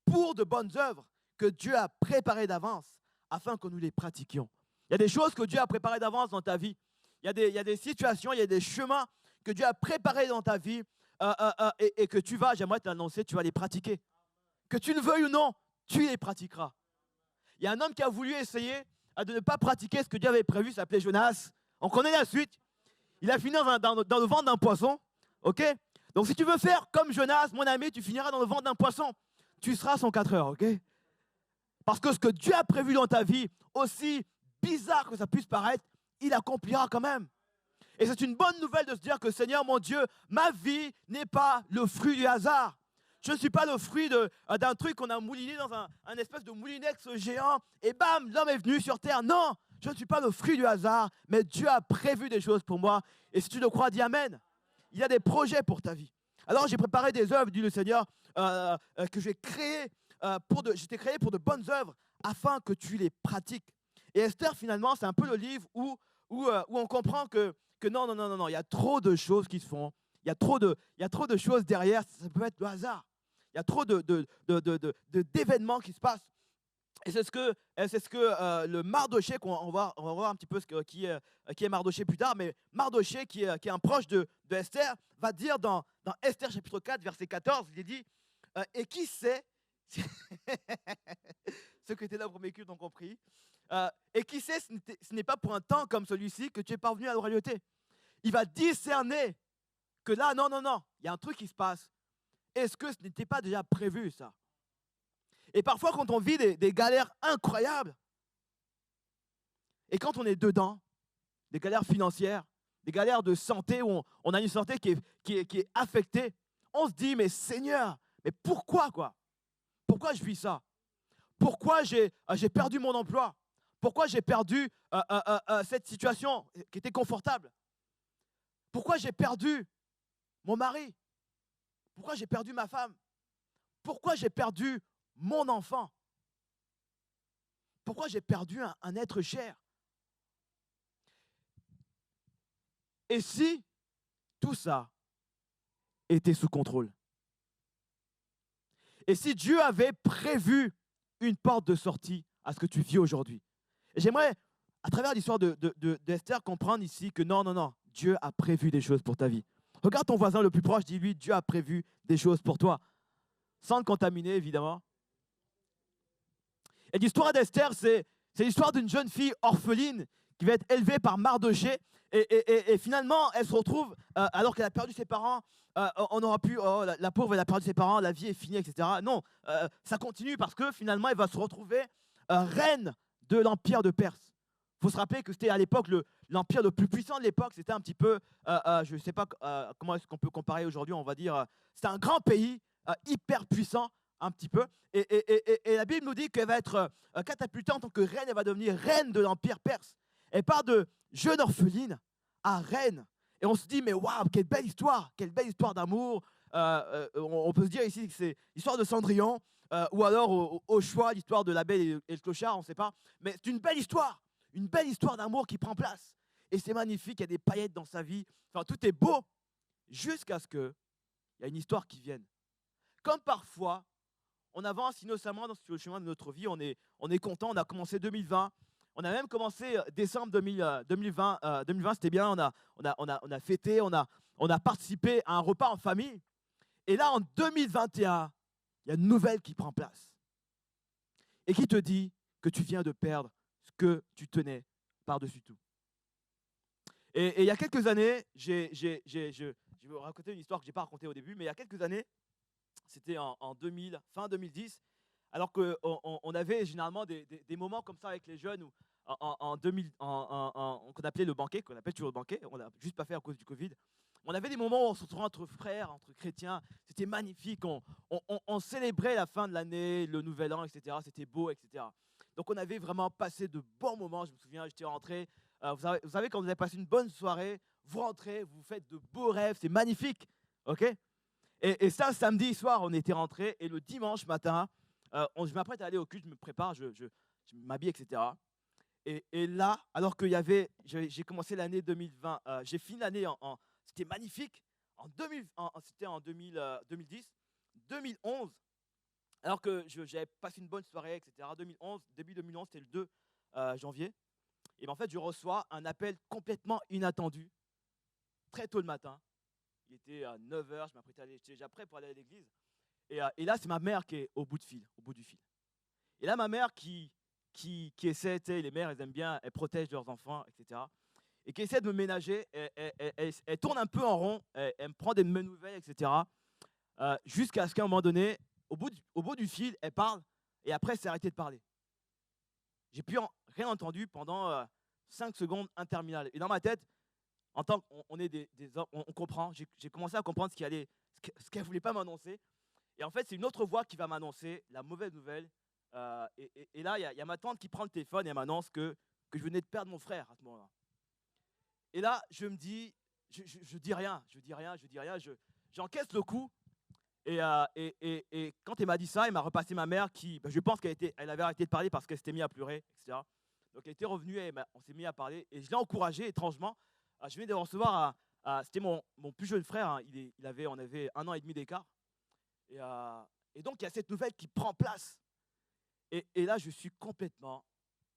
pour de bonnes œuvres que Dieu a préparées d'avance afin que nous les pratiquions. Il y a des choses que Dieu a préparées d'avance dans ta vie. Il y a des situations, il y a des chemins que Dieu a préparés dans ta vie et que j'aimerais te l'annoncer, tu vas les pratiquer. Que tu le veuilles ou non, tu les pratiqueras. Il y a un homme qui a voulu essayer de ne pas pratiquer ce que Dieu avait prévu, il s'appelait Jonas. On connaît la suite. Il a fini dans le ventre d'un poisson. Ok? Donc si tu veux faire comme Jonas, mon ami, tu finiras dans le ventre d'un poisson. Tu seras son 4 heures, ok? Parce que ce que Dieu a prévu dans ta vie, aussi bizarre que ça puisse paraître, il accomplira quand même. Et c'est une bonne nouvelle de se dire que Seigneur, mon Dieu, ma vie n'est pas le fruit du hasard. Je ne suis pas le fruit d'un truc qu'on a mouliné dans un espèce de moulinex géant et bam, l'homme est venu sur terre. Non, je ne suis pas le fruit du hasard, mais Dieu a prévu des choses pour moi. Et si tu le crois, dis Amen. Il y a des projets pour ta vie. Alors j'ai préparé des œuvres, dit le Seigneur, que j'ai créées j'étais créé pour de bonnes œuvres afin que tu les pratiques. Et Esther, finalement, c'est un peu le livre où on comprend que non, il y a trop de choses qui se font. Il y a trop de choses derrière, ça peut être le hasard. Il y a trop d'événements qui se passent. Et c'est ce que le Mardoché, on va voir un petit peu qui est Mardoché plus tard, mais Mardoché, qui est un proche de Esther, va dire dans Esther chapitre 4, verset 14, il dit et qui sait, ceux qui étaient là au premier culte ont compris, et qui sait, ce n'est pas pour un temps comme celui-ci que tu es parvenu à la royauté. Il va discerner que là, non, il y a un truc qui se passe. Est-ce que ce n'était pas déjà prévu, ça? Et parfois, quand on vit des galères incroyables, et quand on est dedans, des galères financières, des galères de santé, où on a une santé qui est affectée, on se dit, mais Seigneur, mais pourquoi quoi? Pourquoi je vis ça? Pourquoi j'ai perdu mon emploi? Pourquoi j'ai perdu cette situation qui était confortable? Pourquoi j'ai perdu mon mari? Pourquoi j'ai perdu ma femme? Pourquoi j'ai perdu mon enfant? Pourquoi j'ai perdu un être cher? Et si tout ça était sous contrôle? Et si Dieu avait prévu une porte de sortie à ce que tu vis aujourd'hui? Et j'aimerais, à travers l'histoire d'Esther, comprendre ici que non, Dieu a prévu des choses pour ta vie. Regarde ton voisin le plus proche, dis-lui, Dieu a prévu des choses pour toi. Sans le contaminer, évidemment. Et l'histoire d'Esther, c'est l'histoire d'une jeune fille orpheline qui va être élevée par Mardoché. Et finalement, elle se retrouve, alors qu'elle a perdu ses parents, on aura pu, oh, la pauvre, elle a perdu ses parents, la vie est finie, etc. Non, ça continue parce que finalement, elle va se retrouver reine de l'Empire de Perse. Il faut se rappeler que c'était à l'époque l'empire le plus puissant de l'époque. C'était un petit peu, je ne sais pas comment est-ce qu'on peut comparer aujourd'hui, on va dire, c'était un grand pays, hyper puissant, un petit peu. Et la Bible nous dit qu'elle va être catapultée en tant que reine, elle va devenir reine de l'Empire perse. Elle part de jeune orpheline à reine. Et on se dit, mais waouh, quelle belle histoire d'amour. On peut se dire ici que c'est l'histoire de Cendrillon, ou alors au choix, l'histoire de la belle et le clochard, on ne sait pas. Mais c'est une belle histoire d'amour qui prend place. Et c'est magnifique, il y a des paillettes dans sa vie. Enfin, tout est beau, jusqu'à ce qu'il y ait une histoire qui vienne. Comme parfois, on avance innocemment sur le chemin de notre vie, on est content, on a commencé 2020, on a même commencé décembre 2020, c'était bien, on a fêté, on a participé à un repas en famille. Et là, en 2021, il y a une nouvelle qui prend place et qui te dit que tu viens de perdre ce que tu tenais par-dessus tout. Et il y a quelques années, je vais vous raconter une histoire que je n'ai pas racontée au début, mais il y a quelques années, c'était fin 2010, alors qu'on avait généralement des moments comme ça avec les jeunes où qu'on appelait le banquet, qu'on appelle toujours le banquet, on l'a juste pas fait à cause du Covid. On avait des moments où on se retrouvait entre frères, entre chrétiens, c'était magnifique, on célébrait la fin de l'année, le nouvel an, etc. C'était beau, etc. Donc on avait vraiment passé de bons moments, je me souviens, j'étais rentré, vous savez quand vous avez passé une bonne soirée, vous rentrez, vous faites de beaux rêves, c'est magnifique, ok? Et ça, samedi soir, on était rentré, et le dimanche matin, je m'apprête à aller au culte, je me prépare, je m'habille, etc. Et là, alors que j'ai commencé l'année 2020, j'ai fini l'année c'était magnifique, c'était en 2010, 2011, alors que j'avais passé une bonne soirée, etc. 2011, début 2011, c'était le 2 janvier. Et en fait, je reçois un appel complètement inattendu, très tôt le matin. Il était à 9h, je m'apprêtais à aller, j'étais déjà prêt pour aller à l'église. Et là, c'est ma mère qui est au bout du fil. Et là, ma mère qui essaie, les mères, elles aiment bien, elles protègent leurs enfants, etc. Et qui essaie de me ménager, elle tourne un peu en rond, elle me prend des nouvelles, etc. Jusqu'à ce qu'à un moment donné, au bout du fil, elle parle, et après, elle s'est arrêtée de parler. J'ai plus rien entendu pendant 5 secondes interminables. Et dans ma tête, en tant qu'on est on comprend, j'ai commencé à comprendre ce qu'elle ne voulait pas m'annoncer. Et en fait, c'est une autre voix qui va m'annoncer la mauvaise nouvelle. Et là, il y a ma tante qui prend le téléphone et elle m'annonce que je venais de perdre mon frère à ce moment-là. Et là, je me dis, je dis rien, j'encaisse le coup. Et quand elle m'a dit ça, elle m'a repassé ma mère qui, je pense elle avait arrêté de parler parce qu'elle s'était mise à pleurer, etc. Donc elle était revenue et on s'est mis à parler. Et je l'ai encouragée, étrangement. Je venais de recevoir C'était mon plus jeune frère, hein. On avait 1 an et demi d'écart. Et donc, il y a cette nouvelle qui prend place. Et là, je suis complètement...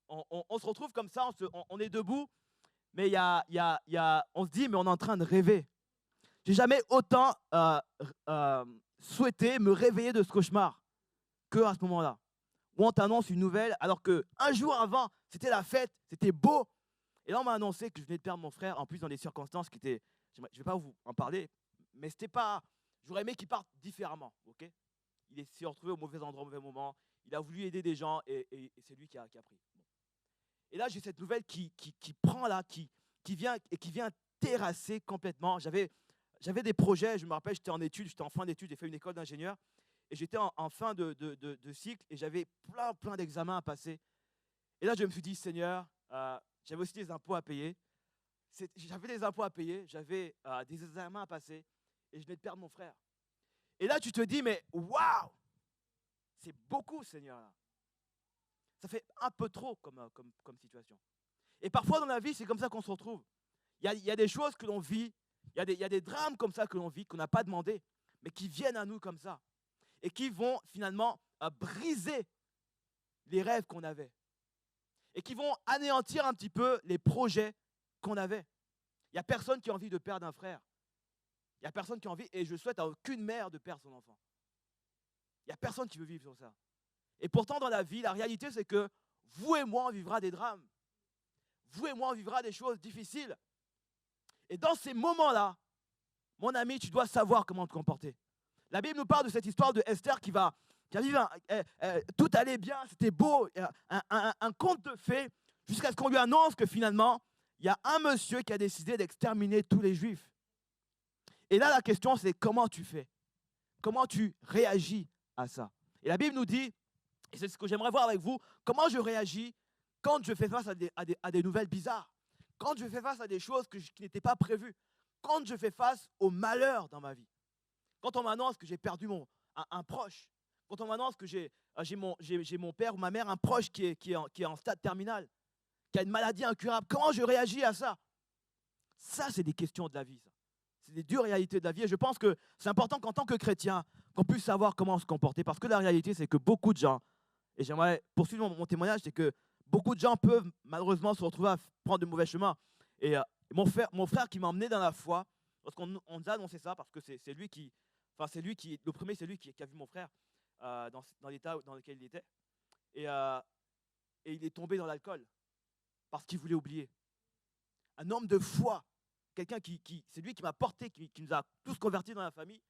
On se retrouve comme ça, on est debout, mais on se dit, mais on est en train de rêver. J'ai jamais autant souhaité me réveiller de ce cauchemar qu'à ce moment-là, où on t'annonce une nouvelle, alors qu'un jour avant, c'était la fête, c'était beau. Et là, on m'a annoncé que je venais de perdre mon frère, en plus dans des circonstances qui étaient... Je ne vais pas vous en parler, mais c'était pas... J'aurais aimé qu'il parte différemment, ok? Il s'est retrouvé au mauvais endroit, au mauvais moment. Il a voulu aider des gens et c'est lui qui a pris. Bon. Et là, j'ai cette nouvelle qui prend là, qui vient terrasser complètement. J'avais des projets, je me rappelle, j'étais en fin d'études, j'ai fait une école d'ingénieur et j'étais en fin de cycle et j'avais plein d'examens à passer. Et là, je me suis dit, Seigneur, j'avais aussi des impôts à payer. J'avais des impôts à payer, j'avais des examens à passer et je venais de perdre mon frère. Et là, tu te dis, mais waouh, c'est beaucoup, Seigneur. Là. Ça fait un peu trop comme situation. Et parfois dans la vie, c'est comme ça qu'on se retrouve. Il y a des choses que l'on vit, il y a des drames comme ça que l'on vit, qu'on n'a pas demandé, mais qui viennent à nous comme ça. Et qui vont finalement briser les rêves qu'on avait. Et qui vont anéantir un petit peu les projets qu'on avait. Il n'y a personne qui a envie de perdre un frère. Il n'y a personne qui a envie, et je souhaite à aucune mère de perdre son enfant. Il n'y a personne qui veut vivre sur ça. Et pourtant, dans la vie, la réalité, c'est que vous et moi, on vivra des drames. Vous et moi, on vivra des choses difficiles. Et dans ces moments-là, mon ami, tu dois savoir comment te comporter. La Bible nous parle de cette histoire de Esther qui a vécu tout allait bien, c'était beau, un conte de fées, jusqu'à ce qu'on lui annonce que finalement, il y a un monsieur qui a décidé d'exterminer tous les Juifs. Et là, la question, c'est comment tu fais? Comment tu réagis à ça? Et la Bible nous dit, et c'est ce que j'aimerais voir avec vous, comment je réagis quand je fais face à des nouvelles bizarres, quand je fais face à des choses qui n'étaient pas prévues, quand je fais face au malheur dans ma vie, quand on m'annonce que j'ai perdu un proche, quand on m'annonce que j'ai mon père ou ma mère, un proche qui est en stade terminal, qui a une maladie incurable, comment je réagis à ça? Ça, c'est des questions de la vie, ça. C'est des dures réalités de la vie. Et je pense que c'est important qu'en tant que chrétien, qu'on puisse savoir comment se comporter. Parce que la réalité, c'est que beaucoup de gens, et j'aimerais poursuivre mon témoignage, c'est que beaucoup de gens peuvent malheureusement se retrouver à prendre de mauvais chemins. Et mon frère qui m'a emmené dans la foi, lorsqu'on nous a annoncé ça, parce que c'est lui qui, le premier, c'est lui qui a vu mon frère dans l'état dans lequel il était. Et il est tombé dans l'alcool parce qu'il voulait oublier. Un homme de foi. Quelqu'un c'est lui qui m'a porté, qui nous a tous convertis dans la famille.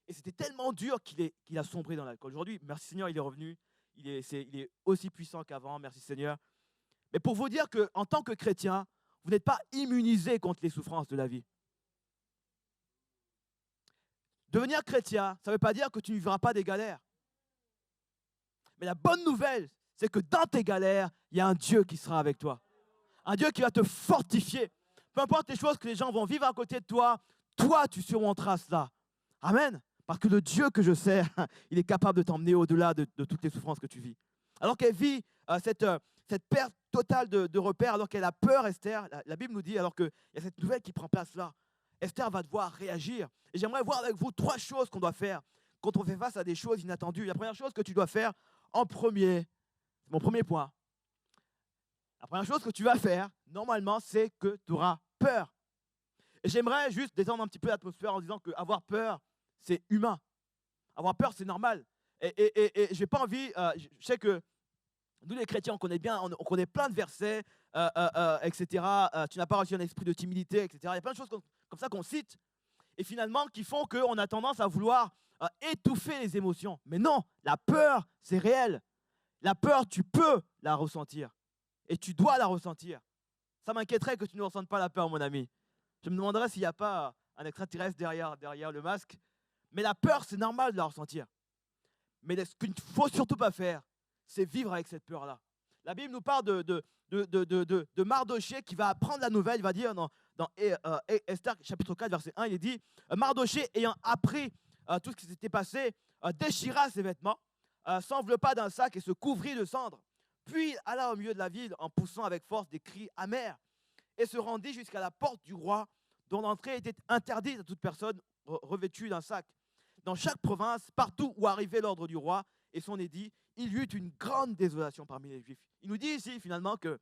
Et c'était tellement dur qu'il a sombré dans l'alcool. Aujourd'hui, merci Seigneur, il est revenu. Il est aussi puissant qu'avant, merci Seigneur. Mais pour vous dire qu'en tant que chrétien, vous n'êtes pas immunisé contre les souffrances de la vie. Devenir chrétien, ça ne veut pas dire que tu ne vivras pas des galères. Mais la bonne nouvelle, c'est que dans tes galères, il y a un Dieu qui sera avec toi. Un Dieu qui va te fortifier. Peu importe les choses que les gens vont vivre à côté de toi, toi, tu surmonteras cela. Amen. Parce que le Dieu que je sers, il est capable de t'emmener au-delà de toutes les souffrances que tu vis. Alors qu'elle vit cette perte totale de repères, alors qu'elle a peur, Esther, la Bible nous dit, alors qu'il y a cette nouvelle qui prend place là, Esther va devoir réagir. Et j'aimerais voir avec vous 3 choses qu'on doit faire quand on fait face à des choses inattendues. La première chose que tu dois faire en premier, c'est mon premier point. La première chose que tu vas faire, normalement, c'est que tu auras peur. Et j'aimerais juste détendre un petit peu l'atmosphère en disant qu'avoir peur, c'est humain. Avoir peur, c'est normal. Et je n'ai pas envie, je sais que nous les chrétiens, on connaît bien, on connaît plein de versets, etc. Tu n'as pas reçu un esprit de timidité, etc. Il y a plein de choses comme ça qu'on cite, et finalement qui font qu'on a tendance à vouloir étouffer les émotions. Mais non, la peur, c'est réel. La peur, tu peux la ressentir. Et tu dois la ressentir. Ça m'inquiéterait que tu ne ressentes pas la peur, mon ami. Je me demanderais s'il n'y a pas un extraterrestre derrière le masque. Mais la peur, c'est normal de la ressentir. Mais ce qu'il ne faut surtout pas faire, c'est vivre avec cette peur-là. La Bible nous parle de Mardoché qui va apprendre la nouvelle. Il va dire dans Esther chapitre 4, verset 1, il est dit « Mardoché, ayant appris tout ce qui s'était passé, déchira ses vêtements, s'enveloppa d'un sac et se couvrit de cendres. Puis alla au milieu de la ville en poussant avec force des cris amers et se rendit jusqu'à la porte du roi dont l'entrée était interdite à toute personne revêtue d'un sac. Dans chaque province, partout où arrivait l'ordre du roi et son édit, il y eut une grande désolation parmi les Juifs. Il nous dit ici finalement que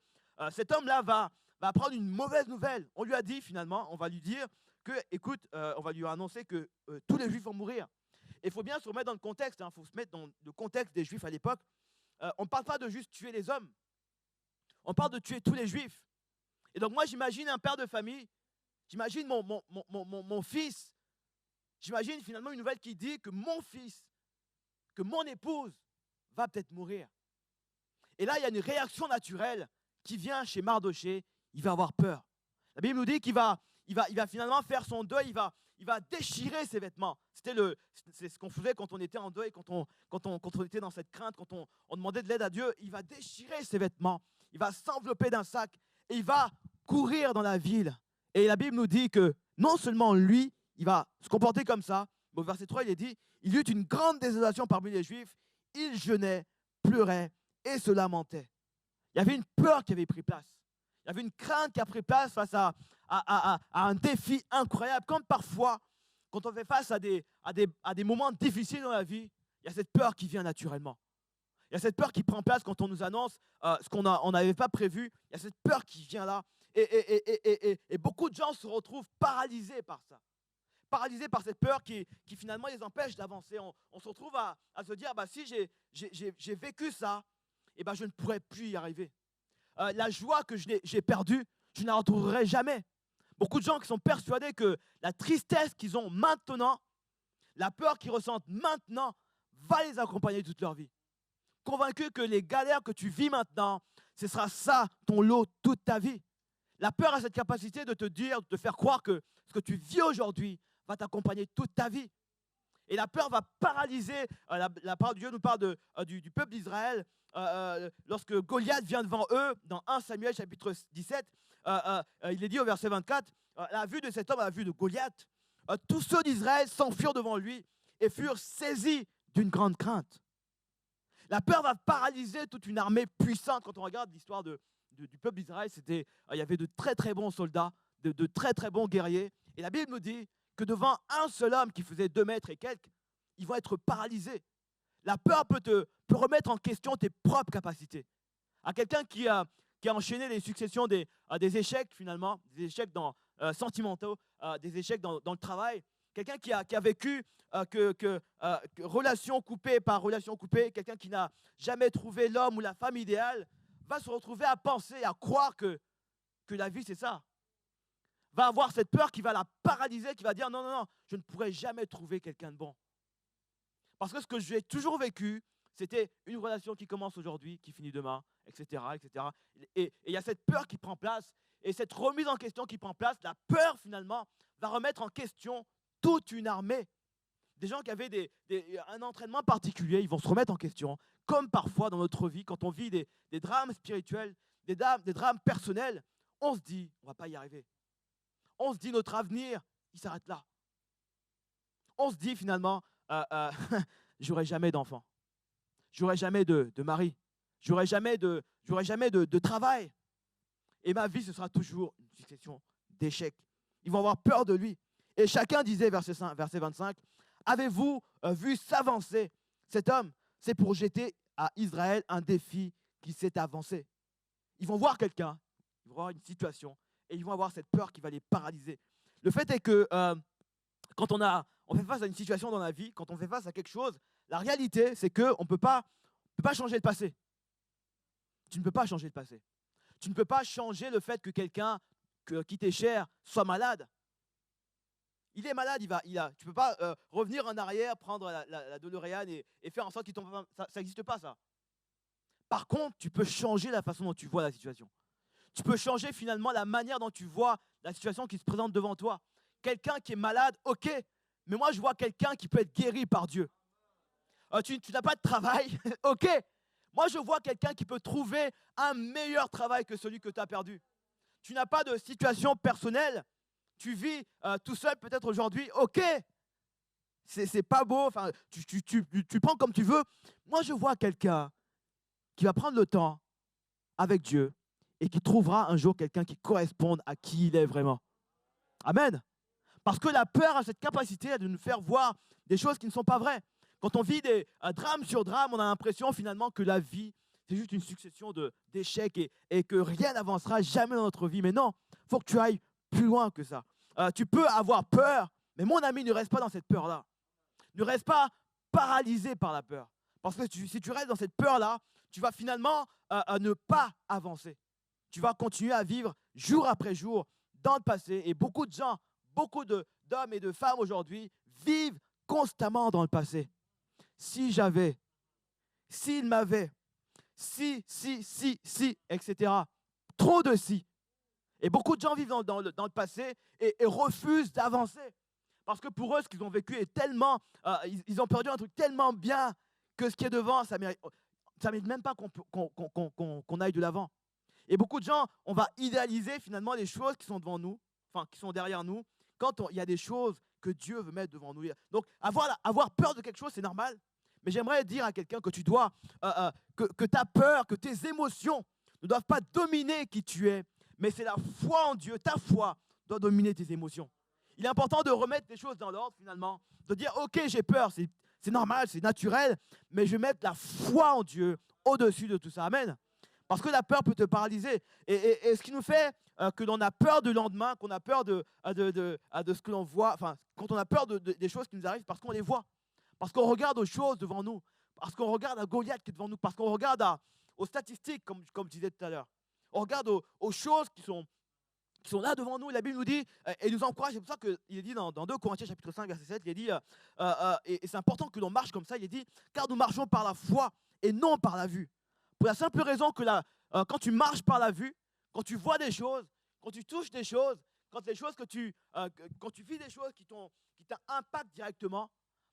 cet homme-là va apprendre une mauvaise nouvelle. On lui a dit finalement, on va lui dire que, écoute, on va lui annoncer que tous les Juifs vont mourir. Et il faut bien se remettre dans le contexte, il faut se mettre dans le contexte des Juifs à l'époque. On ne parle pas de juste tuer les hommes, on parle de tuer tous les Juifs. Et donc moi j'imagine un père de famille, j'imagine mon fils, j'imagine finalement une nouvelle qui dit que mon fils, que mon épouse va peut-être mourir. Et là il y a une réaction naturelle qui vient chez Mardochée, il va avoir peur. La Bible nous dit qu'il va finalement faire son deuil, il va déchirer ses vêtements. C'est ce qu'on faisait quand on était en deuil, quand on était dans cette crainte, quand on demandait de l'aide à Dieu. Il va déchirer ses vêtements, il va s'envelopper d'un sac et il va courir dans la ville. Et la Bible nous dit que non seulement lui, il va se comporter comme ça, mais au verset 3, il est dit, il y eut une grande désolation parmi les Juifs, ils jeûnaient, pleuraient et se lamentaient. Il y avait une peur qui avait pris place. Il y avait une crainte qui a pris place face à un défi incroyable. Comme parfois, quand on fait face à des moments difficiles dans la vie, il y a cette peur qui vient naturellement. Il y a cette peur qui prend place quand on nous annonce ce qu'on n'avait pas prévu. Il y a cette peur qui vient là. Et beaucoup de gens se retrouvent paralysés par ça. Paralysés par cette peur qui finalement les empêche d'avancer. On se retrouve à se dire, si j'ai vécu ça, je ne pourrai plus y arriver. La joie que j'ai perdue, je ne la retrouverai jamais. Beaucoup de gens qui sont persuadés que la tristesse qu'ils ont maintenant, la peur qu'ils ressentent maintenant, va les accompagner toute leur vie. Convaincus que les galères que tu vis maintenant, ce sera ça ton lot toute ta vie. La peur a cette capacité de te dire, de te faire croire que ce que tu vis aujourd'hui va t'accompagner toute ta vie. Et la peur va paralyser. La parole de Dieu nous parle du peuple d'Israël. Lorsque Goliath vient devant eux, dans 1 Samuel chapitre 17, il est dit au verset 24, à la vue de cet homme, à la vue de Goliath, tous ceux d'Israël s'enfuirent devant lui et furent saisis d'une grande crainte. La peur va paralyser toute une armée puissante. Quand on regarde l'histoire du peuple d'Israël, il y avait de très très bons soldats, de très très bons guerriers. Et la Bible nous dit que devant un seul homme qui faisait 2 mètres et quelques, ils vont être paralysés. La peur peut remettre en question tes propres capacités. À quelqu'un qui a enchaîné les successions des échecs finalement, des échecs sentimentaux, des échecs dans le travail, quelqu'un qui a vécu relation coupée par relation coupée, quelqu'un qui n'a jamais trouvé l'homme ou la femme idéale, va se retrouver à penser, à croire que la vie c'est ça. Va avoir cette peur qui va la paralyser, qui va dire non, je ne pourrai jamais trouver quelqu'un de bon. Parce que ce que j'ai toujours vécu, c'était une relation qui commence aujourd'hui, qui finit demain, etc. etc. Et il y a cette peur qui prend place, et cette remise en question qui prend place. La peur, finalement, va remettre en question toute une armée. Des gens qui avaient un entraînement particulier, ils vont se remettre en question. Comme parfois dans notre vie, quand on vit des drames spirituels, des drames personnels, on se dit, on ne va pas y arriver. On se dit, notre avenir, il s'arrête là. On se dit finalement, j'aurai jamais d'enfant, j'aurai jamais de mari, j'aurai jamais de travail. Et ma vie, ce sera toujours une succession d'échecs. Ils vont avoir peur de lui. Et chacun disait, verset 25, avez-vous vu s'avancer cet homme? C'est pour jeter à Israël un défi qui s'est avancé. Ils vont voir quelqu'un, ils vont voir une situation, et ils vont avoir cette peur qui va les paralyser. Le fait est que quand on fait face à une situation dans la vie, quand on fait face à quelque chose, la réalité, c'est qu'on ne peut pas changer le passé. Tu ne peux pas changer le passé. Tu ne peux pas changer le fait que quelqu'un qui t'est cher soit malade. Il est malade, tu ne peux pas revenir en arrière, prendre la DeLorean et faire en sorte qu'il tombe. Ça n'existe pas, ça. Par contre, tu peux changer la façon dont tu vois la situation. Tu peux changer finalement la manière dont tu vois la situation qui se présente devant toi. Quelqu'un qui est malade, ok, mais moi je vois quelqu'un qui peut être guéri par Dieu. Tu n'as pas de travail, ok. Moi je vois quelqu'un qui peut trouver un meilleur travail que celui que tu as perdu. Tu n'as pas de situation personnelle, tu vis tout seul peut-être aujourd'hui, ok. C'est pas beau, enfin, tu prends comme tu veux. Moi je vois quelqu'un qui va prendre le temps avec Dieu et qui trouvera un jour quelqu'un qui corresponde à qui il est vraiment. Amen. Parce que la peur a cette capacité de nous faire voir des choses qui ne sont pas vraies. Quand on vit des drames sur drames, on a l'impression finalement que la vie, c'est juste une succession d'échecs et que rien n'avancera jamais dans notre vie. Mais non, il faut que tu ailles plus loin que ça. Tu peux avoir peur, mais mon ami, ne reste pas dans cette peur-là. Ne reste pas paralysé par la peur. Parce que si tu restes dans cette peur-là, tu vas finalement ne pas avancer. Tu vas continuer à vivre jour après jour dans le passé. Et beaucoup de gens, beaucoup d'hommes et de femmes aujourd'hui vivent constamment dans le passé. Si j'avais, s'il m'avait, si, etc. Trop de si. Et beaucoup de gens vivent dans le passé et refusent d'avancer. Parce que pour eux, ce qu'ils ont vécu est tellement... ils ont perdu un truc tellement bien que ce qui est devant, ça ne mérite même pas qu'on aille de l'avant. Et beaucoup de gens, on va idéaliser finalement les choses qui sont devant nous, enfin qui sont derrière nous, quand il y a des choses que Dieu veut mettre devant nous. Donc avoir peur de quelque chose, c'est normal. Mais j'aimerais dire à quelqu'un que tu dois, que ta peur, que tes émotions ne doivent pas dominer qui tu es, mais c'est la foi en Dieu, ta foi doit dominer tes émotions. Il est important de remettre les choses dans l'ordre finalement, de dire ok, j'ai peur, c'est normal, c'est naturel, mais je vais mettre la foi en Dieu au-dessus de tout ça. Amen. Parce que la peur peut te paralyser. Et ce qui nous fait que l'on a peur du lendemain, qu'on a peur de ce que l'on voit, enfin, quand on a peur des choses qui nous arrivent, parce qu'on les voit. Parce qu'on regarde aux choses devant nous. Parce qu'on regarde à Goliath qui est devant nous. Parce qu'on regarde aux statistiques, comme je disais tout à l'heure. On regarde aux choses qui sont là devant nous. La Bible nous dit, et nous encourage, c'est pour ça qu'il est dit dans 2 Corinthiens chapitre 5, verset 7, il est dit, et c'est important que l'on marche comme ça, il est dit, car nous marchons par la foi et non par la vue. Pour la simple raison que quand tu marches par la vue, quand tu vois des choses, quand tu touches des choses, quand tu vis des choses qui t'impactent directement,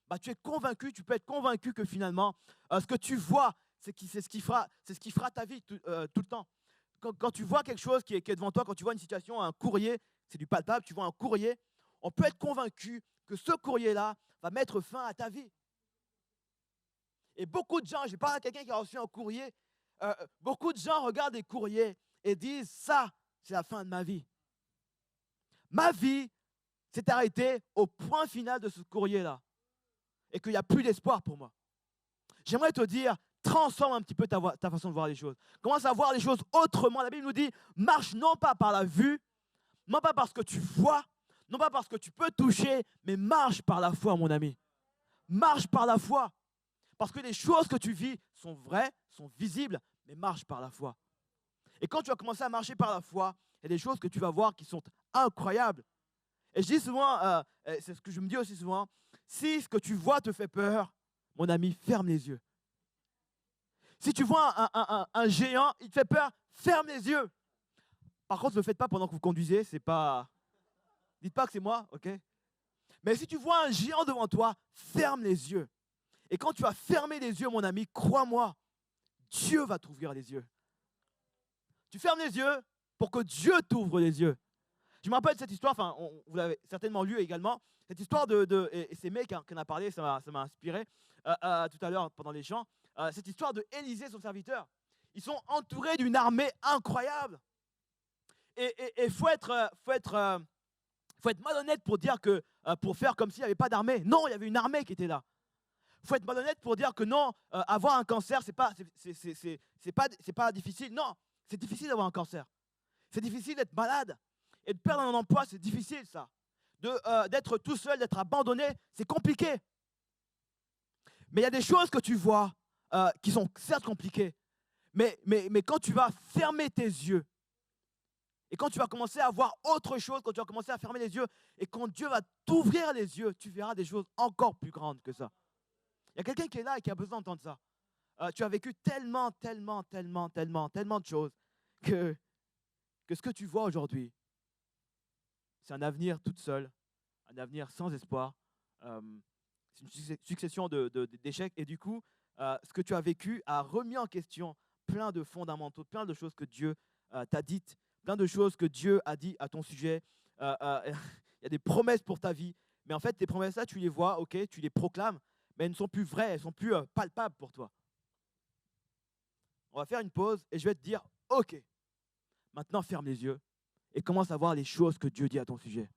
bah, tu es convaincu, tu peux être convaincu que finalement, ce que tu vois, c'est ce qui fera ta vie tout le temps. Quand tu vois quelque chose qui est devant toi, quand tu vois une situation, un courrier, c'est du palpable, tu vois un courrier, on peut être convaincu que ce courrier-là va mettre fin à ta vie. Et beaucoup de gens, je parle à quelqu'un qui a reçu un courrier, beaucoup de gens regardent des courriers et disent, ça, c'est la fin de ma vie. Ma vie s'est arrêtée au point final de ce courrier-là. Et qu'il n'y a plus d'espoir pour moi. J'aimerais te dire, transforme un petit peu ta façon de voir les choses. Commence à voir les choses autrement. La Bible nous dit, marche non pas par la vue, non pas parce que tu vois, non pas parce que tu peux toucher, mais marche par la foi, mon ami. Marche par la foi. Parce que les choses que tu vis sont vraies, sont visibles, mais marche par la foi. Et quand tu vas commencer à marcher par la foi, il y a des choses que tu vas voir qui sont incroyables. Et je dis souvent, c'est ce que je me dis aussi souvent, si ce que tu vois te fait peur, mon ami, ferme les yeux. Si tu vois un géant, il te fait peur, ferme les yeux. Par contre, ne le faites pas pendant que vous conduisez, c'est pas... Dites pas que c'est moi, ok? Mais si tu vois un géant devant toi, ferme les yeux. Et quand tu vas fermer les yeux, mon ami, crois-moi, Dieu va t'ouvrir les yeux. Tu fermes les yeux pour que Dieu t'ouvre les yeux. Je me rappelle de cette histoire, enfin, vous l'avez certainement lu également, cette histoire et c'est May qui en a parlé, ça m'a inspiré tout à l'heure pendant les chants, cette histoire de Élisée, son serviteur. Ils sont entourés d'une armée incroyable. Et faut être malhonnête pour dire que, pour faire comme s'il n'y avait pas d'armée. Non, il y avait une armée qui était là. Faut être malhonnête pour dire que non, avoir un cancer, c'est pas difficile. Non, c'est difficile d'avoir un cancer. C'est difficile d'être malade. Et de perdre un emploi, c'est difficile ça. D'être tout seul, d'être abandonné, c'est compliqué. Mais il y a des choses que tu vois qui sont certes compliquées. Mais quand tu vas fermer tes yeux, et quand tu vas commencer à voir autre chose, quand tu vas commencer à fermer les yeux, et quand Dieu va t'ouvrir les yeux, tu verras des choses encore plus grandes que ça. Il y a quelqu'un qui est là et qui a besoin d'entendre ça. Tu as vécu tellement de choses que ce que tu vois aujourd'hui, c'est un avenir toute seule, un avenir sans espoir. C'est une succession d'échecs. Et du coup, ce que tu as vécu a remis en question plein de fondamentaux, plein de choses que Dieu t'a dites, plein de choses que Dieu a dit à ton sujet. Il y a des promesses pour ta vie. Mais en fait, tes promesses-là, tu les vois, ok, tu les proclames, mais elles ne sont plus vraies, elles ne sont plus palpables pour toi. On va faire une pause et je vais te dire, ok, maintenant ferme les yeux et commence à voir les choses que Dieu dit à ton sujet.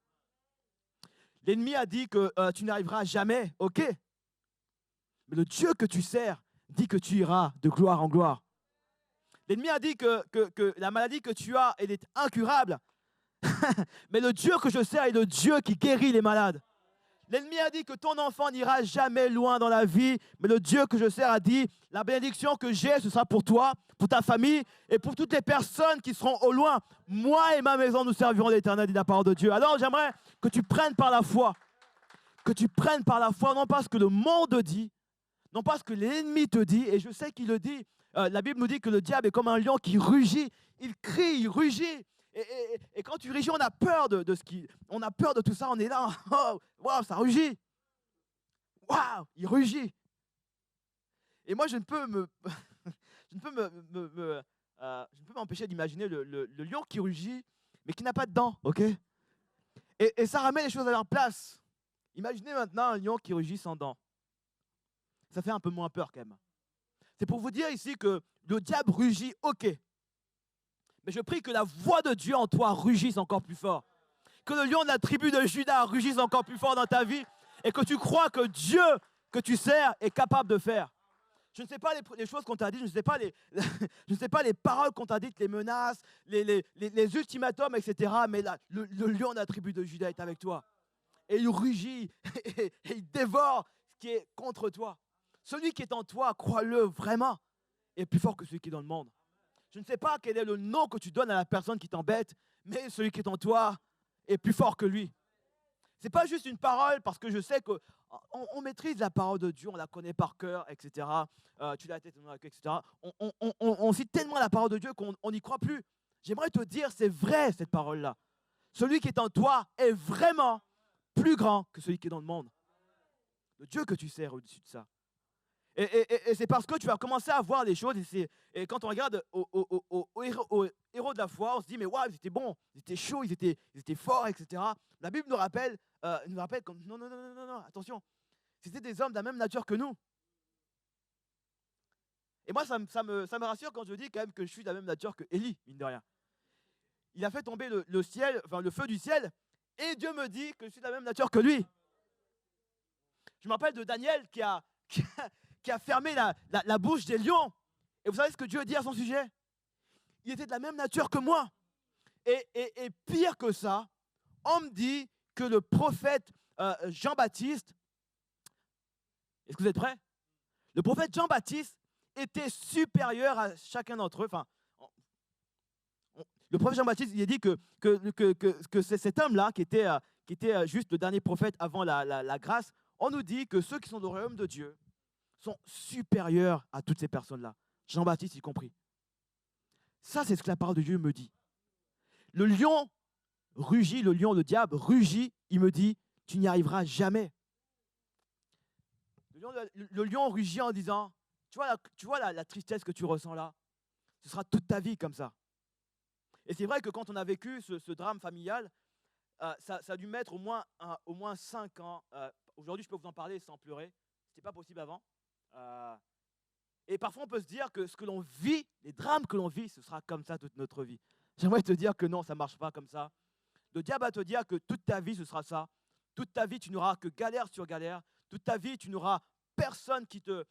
L'ennemi a dit que tu n'arriveras jamais, ok. Mais le Dieu que tu sers dit que tu iras de gloire en gloire. L'ennemi a dit que la maladie que tu as, elle est incurable. Mais le Dieu que je sers est le Dieu qui guérit les malades. L'ennemi a dit que ton enfant n'ira jamais loin dans la vie, mais le Dieu que je sers a dit, la bénédiction que j'ai, ce sera pour toi, pour ta famille et pour toutes les personnes qui seront au loin. Moi et ma maison, nous servirons l'Éternel, dit la parole de Dieu. Alors j'aimerais que tu prennes par la foi, non pas ce que le monde dit, non pas ce que l'ennemi te dit, et je sais qu'il le dit. La Bible nous dit que le diable est comme un lion qui rugit, il crie, il rugit. Et quand tu rugis, on a peur on a peur de tout ça, on est là, oh, wow, ça rugit. Waouh, il rugit. Et moi, je ne peux m'empêcher d'imaginer le lion qui rugit, mais qui n'a pas de dents, ok? Et ça ramène les choses à leur place. Imaginez maintenant un lion qui rugit sans dents. Ça fait un peu moins peur quand même. C'est pour vous dire ici que le diable rugit, ok. Mais je prie que la voix de Dieu en toi rugisse encore plus fort. Que le lion de la tribu de Juda rugisse encore plus fort dans ta vie. Et que tu crois que Dieu que tu sers est capable de faire. Je ne sais pas les choses qu'on t'a dites, je ne sais pas les paroles qu'on t'a dites, les menaces, les ultimatums, etc. Mais là, le lion de la tribu de Juda est avec toi. Et il rugit et il dévore ce qui est contre toi. Celui qui est en toi, crois-le vraiment, est plus fort que celui qui est dans le monde. Je ne sais pas quel est le nom que tu donnes à la personne qui t'embête, mais celui qui est en toi est plus fort que lui. Ce n'est pas juste une parole, parce que je sais qu'on maîtrise la parole de Dieu, on la connaît par cœur, etc. Tu l'as tête, etc. On cite tellement la parole de Dieu qu'on n'y croit plus. J'aimerais te dire, c'est vrai cette parole-là. Celui qui est en toi est vraiment plus grand que celui qui est dans le monde. Le Dieu que tu sers au-dessus de ça. Et c'est parce que tu vas commencer à voir les choses. Et quand on regarde aux héros de la foi, on se dit, mais waouh, ils étaient bons, ils étaient chauds, ils étaient forts, etc. La Bible nous rappelle comme, non, attention. C'était des hommes de la même nature que nous. Et moi, ça me rassure quand je dis quand même que je suis de la même nature que Élie, mine de rien. Il a fait tomber le feu du ciel, et Dieu me dit que je suis de la même nature que lui. Je me rappelle de Daniel qui a fermé la bouche des lions. Et vous savez ce que Dieu dit à son sujet? Il était de la même nature que moi. Et pire que ça, on me dit que le prophète Jean-Baptiste, est-ce que vous êtes prêts? Le prophète Jean-Baptiste était supérieur à chacun d'entre eux. Enfin, le prophète Jean-Baptiste, il a dit que c'est cet homme-là qui était juste le dernier prophète avant la grâce. On nous dit que ceux qui sont dans le royaume de Dieu sont supérieurs à toutes ces personnes-là, Jean-Baptiste y compris. Ça, c'est ce que la parole de Dieu me dit. Le lion rugit, le diable rugit, il me dit, tu n'y arriveras jamais. Le lion rugit en disant, tu vois la tristesse que tu ressens là, ce sera toute ta vie comme ça. Et c'est vrai que quand on a vécu ce drame familial, ça a dû mettre au moins 5 ans. Aujourd'hui, je peux vous en parler sans pleurer. Ce n'était pas possible avant. Et parfois, on peut se dire que ce que l'on vit, les drames que l'on vit, ce sera comme ça toute notre vie. J'aimerais te dire que non, ça ne marche pas comme ça. Le diable va te dire que toute ta vie, ce sera ça. Toute ta vie, tu n'auras que galère sur galère. Toute ta vie, tu n'auras personne qui te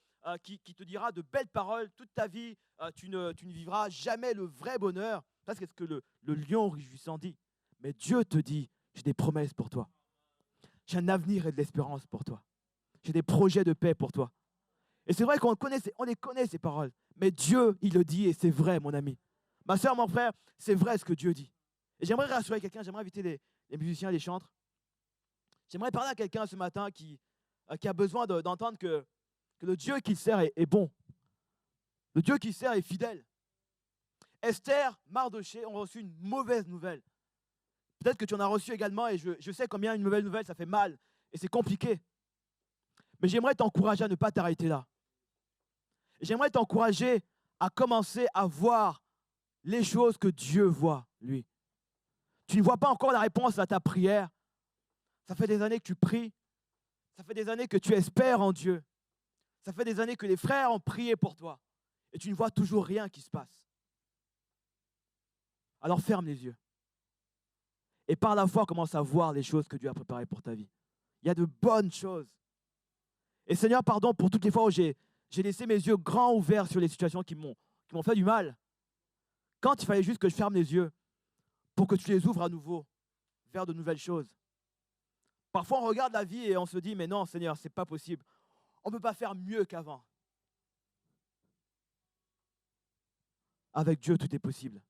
dira de belles paroles. Toute ta vie, tu ne vivras jamais le vrai bonheur. Parce que c'est ce que le lion rugissant dit. Mais Dieu te dit, j'ai des promesses pour toi. J'ai un avenir et de l'espérance pour toi. J'ai des projets de paix pour toi. Et c'est vrai qu'on les connaît ces paroles. Mais Dieu, il le dit et c'est vrai, mon ami. Ma soeur, mon frère, c'est vrai ce que Dieu dit. Et j'aimerais rassurer quelqu'un, j'aimerais inviter les musiciens, les chantres. J'aimerais parler à quelqu'un ce matin qui a besoin d'entendre que le Dieu qu'il sert est bon. Le Dieu qu'il sert est fidèle. Esther, Mardoché ont reçu une mauvaise nouvelle. Peut-être que tu en as reçu également et je sais combien une mauvaise nouvelle, ça fait mal et c'est compliqué. Mais j'aimerais t'encourager à ne pas t'arrêter là. J'aimerais t'encourager à commencer à voir les choses que Dieu voit, lui. Tu ne vois pas encore la réponse à ta prière. Ça fait des années que tu pries. Ça fait des années que tu espères en Dieu. Ça fait des années que les frères ont prié pour toi. Et tu ne vois toujours rien qui se passe. Alors ferme les yeux. Et par la foi, commence à voir les choses que Dieu a préparées pour ta vie. Il y a de bonnes choses. Et Seigneur, pardon pour toutes les fois où j'ai laissé mes yeux grands ouverts sur les situations qui m'ont fait du mal. Quand il fallait juste que je ferme les yeux pour que tu les ouvres à nouveau vers de nouvelles choses. Parfois, on regarde la vie et on se dit, mais non, Seigneur, ce n'est pas possible. On ne peut pas faire mieux qu'avant. Avec Dieu, tout est possible.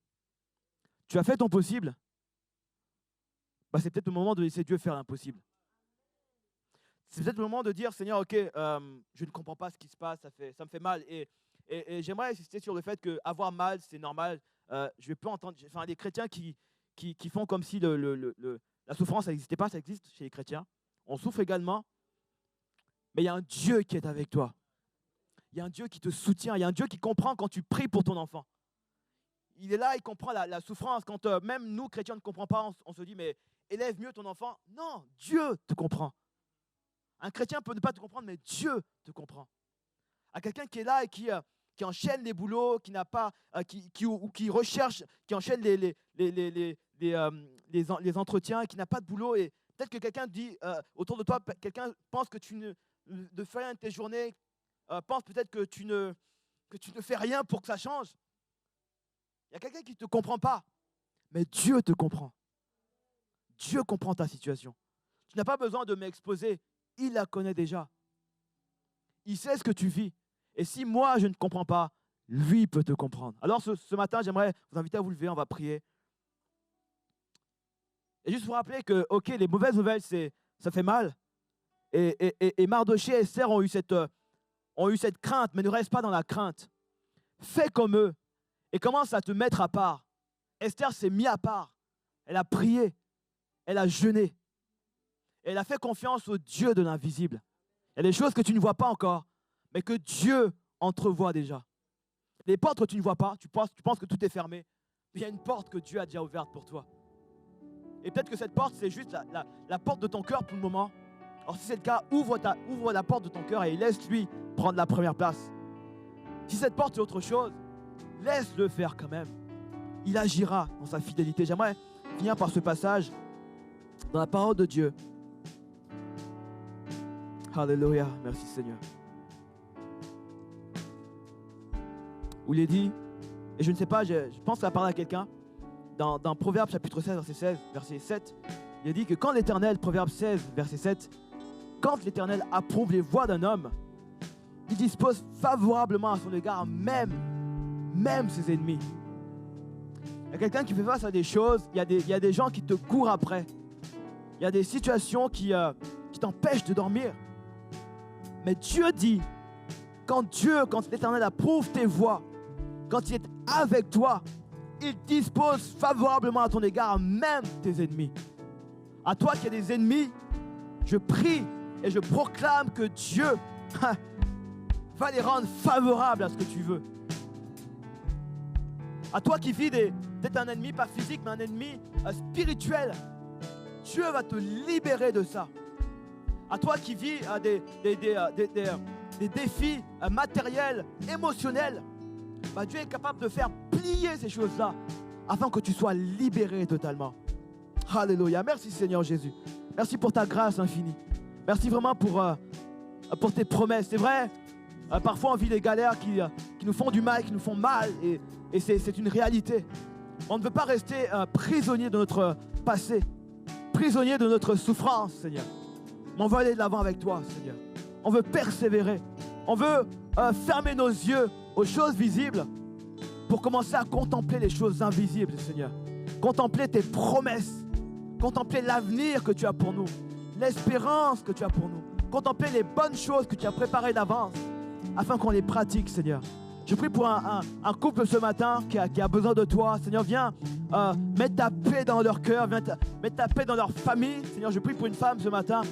Tu as fait ton possible. C'est peut-être le moment de laisser Dieu faire l'impossible. C'est peut-être le moment de dire, Seigneur, ok, je ne comprends pas ce qui se passe, ça me fait mal. Et j'aimerais insister sur le fait qu'avoir mal, c'est normal. Je vais pas entendre, les chrétiens qui font comme si la souffrance n'existait pas, ça existe chez les chrétiens. On souffre également, mais il y a un Dieu qui est avec toi. Il y a un Dieu qui te soutient, il y a un Dieu qui comprend quand tu pries pour ton enfant. Il est là, il comprend la souffrance. Quand même nous, chrétiens, ne comprenons pas, on se dit, mais élève mieux ton enfant. Non, Dieu te comprend. Un chrétien peut ne pas te comprendre, mais Dieu te comprend. À quelqu'un qui est là et qui enchaîne les boulots, qui n'a pas, qui recherche, qui enchaîne les entretiens, qui n'a pas de boulot, et peut-être que quelqu'un dit autour de toi, quelqu'un pense que tu ne fais rien de tes journées, pense peut-être que tu ne fais rien pour que ça change. Il y a quelqu'un qui ne te comprend pas, mais Dieu te comprend. Dieu comprend ta situation. Tu n'as pas besoin de m'exposer. Il la connaît déjà. Il sait ce que tu vis. Et si moi, je ne comprends pas, lui peut te comprendre. Alors ce matin, j'aimerais vous inviter à vous lever, on va prier. Et juste vous rappeler que, ok, les mauvaises nouvelles, ça fait mal. Et Mardochée et Esther ont eu cette crainte, mais ne reste pas dans la crainte. Fais comme eux et commence à te mettre à part. Esther s'est mise à part. Elle a prié. Elle a jeûné. Elle a fait confiance au Dieu de l'invisible. Il y a des choses que tu ne vois pas encore, mais que Dieu entrevoit déjà. Les portes que tu ne vois pas, tu penses que tout est fermé, mais il y a une porte que Dieu a déjà ouverte pour toi. Et peut-être que cette porte, c'est juste la porte de ton cœur pour le moment. Alors si c'est le cas, ouvre la porte de ton cœur et laisse-lui prendre la première place. Si cette porte est autre chose, laisse-le faire quand même. Il agira dans sa fidélité. J'aimerais finir par ce passage dans la parole de Dieu. Alléluia, merci Seigneur. Où il est dit, et je ne sais pas, je pense que ça parle à quelqu'un, dans Proverbes chapitre 16, verset 7, il est dit que quand l'Éternel, Proverbes 16, verset 7, quand l'Éternel approuve les voies d'un homme, il dispose favorablement à son égard même ses ennemis. Il y a quelqu'un qui fait face à des choses, il y a des gens qui te courent après. Il y a des situations qui t'empêchent de dormir. Mais Dieu dit, quand l'Éternel approuve tes voies, quand il est avec toi, il dispose favorablement à ton égard même tes ennemis. À toi qui as des ennemis, je prie et je proclame que Dieu va les rendre favorables à ce que tu veux. À toi qui vis peut-être un ennemi, pas physique, mais un ennemi spirituel, Dieu va te libérer de ça. À toi qui vis des défis matériels, émotionnels, Dieu est capable de faire plier ces choses-là afin que tu sois libéré totalement. Alléluia. Merci Seigneur Jésus. Merci pour ta grâce infinie. Merci vraiment pour tes promesses. C'est vrai, parfois on vit des galères qui nous font du mal, qui nous font mal, et c'est une réalité. On ne veut pas rester prisonnier de notre passé, prisonnier de notre souffrance, Seigneur. Mais on veut aller de l'avant avec toi, Seigneur. On veut persévérer. On veut fermer nos yeux aux choses visibles pour commencer à contempler les choses invisibles, Seigneur. Contempler tes promesses. Contempler l'avenir que tu as pour nous. L'espérance que tu as pour nous. Contempler les bonnes choses que tu as préparées d'avance afin qu'on les pratique, Seigneur. Je prie pour un couple ce matin qui a besoin de toi. Seigneur, viens mettre ta paix dans leur cœur. Viens mettre ta paix dans leur famille. Seigneur, je prie pour une femme ce matin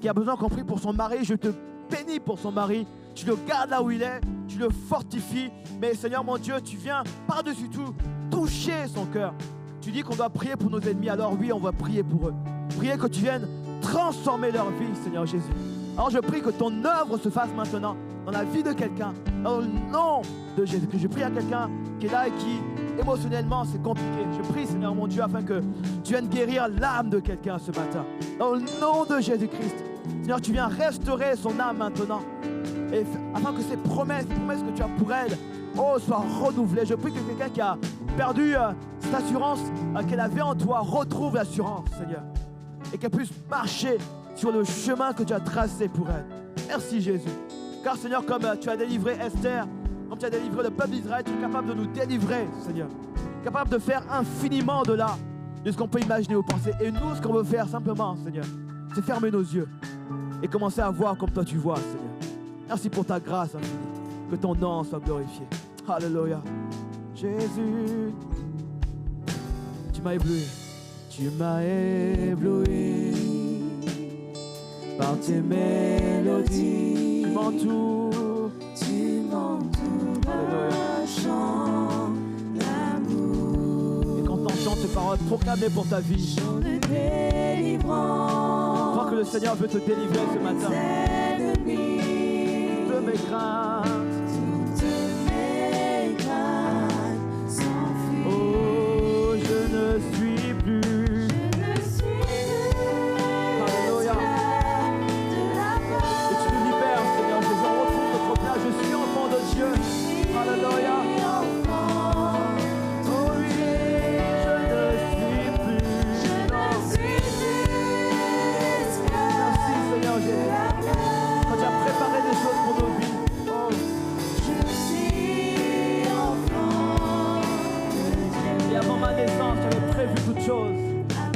qui a besoin qu'on prie pour son mari. Je te bénis pour son mari. Tu le gardes là où il est. Tu le fortifies. Mais Seigneur, mon Dieu, tu viens par-dessus tout toucher son cœur. Tu dis qu'on doit prier pour nos ennemis. Alors oui, on va prier pour eux. Prier que tu viennes transformer leur vie, Seigneur Jésus. Alors je prie que ton œuvre se fasse maintenant dans la vie de quelqu'un, dans le nom de Jésus. Que je prie à quelqu'un qui est là et qui émotionnellement c'est compliqué. Je prie, Seigneur mon Dieu, afin que tu viennes guérir l'âme de quelqu'un ce matin. Dans le nom de Jésus-Christ, Seigneur, tu viens restaurer son âme maintenant. Et afin que ces promesses que tu as pour elle, soient renouvelées. Je prie que quelqu'un qui a perdu cette assurance qu'elle avait en toi retrouve l'assurance, Seigneur. Et qu'elle puisse marcher sur le chemin que tu as tracé pour elle. Merci Jésus. Car Seigneur, comme tu as délivré Esther, comme tu as délivré le peuple d'Israël, tu es capable de nous délivrer, Seigneur. Capable de faire infiniment au-delà de ce qu'on peut imaginer ou penser. Et nous, ce qu'on veut faire simplement, Seigneur, c'est fermer nos yeux et commencer à voir comme toi tu vois, Seigneur. Merci pour ta grâce infinie. Que ton nom soit glorifié. Alléluia. Jésus, tu m'as ébloui. Tu m'as ébloui par tes mélodies. Tu m'entoures.
Tu m'entoures d'un chant d'amour.
Et quand t'entends tes paroles proclamées pour ta vie,
chant de délivrance.
Je crois que le Seigneur veut te délivrer ce matin de mes craintes. Oh, je ne suis plus. Alléluia. Et tu nous libères, Seigneur Jésus. On retrouve notre place. Je suis enfant de Dieu. Alléluia. Oh oui, je ne suis plus. Merci, Seigneur Jésus. Quand tu as préparé des choses pour nos vies. Oh. Et avant ma naissance, tu avais prévu toutes choses.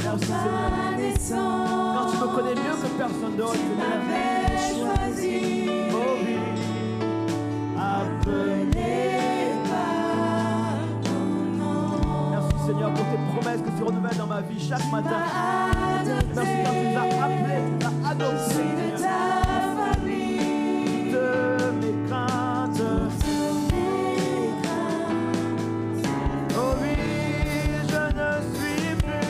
Merci Seigneur. Quand tu me connais mieux que personne d'autre, Seigneur. Oh oui. Appelé par ton nom. Merci Seigneur pour tes promesses que tu renouvelles dans ma vie chaque matin. Merci car tu nous as appelés, tu nous as adoptés, Seigneur. De mes craintes. Oh oui, je ne suis plus.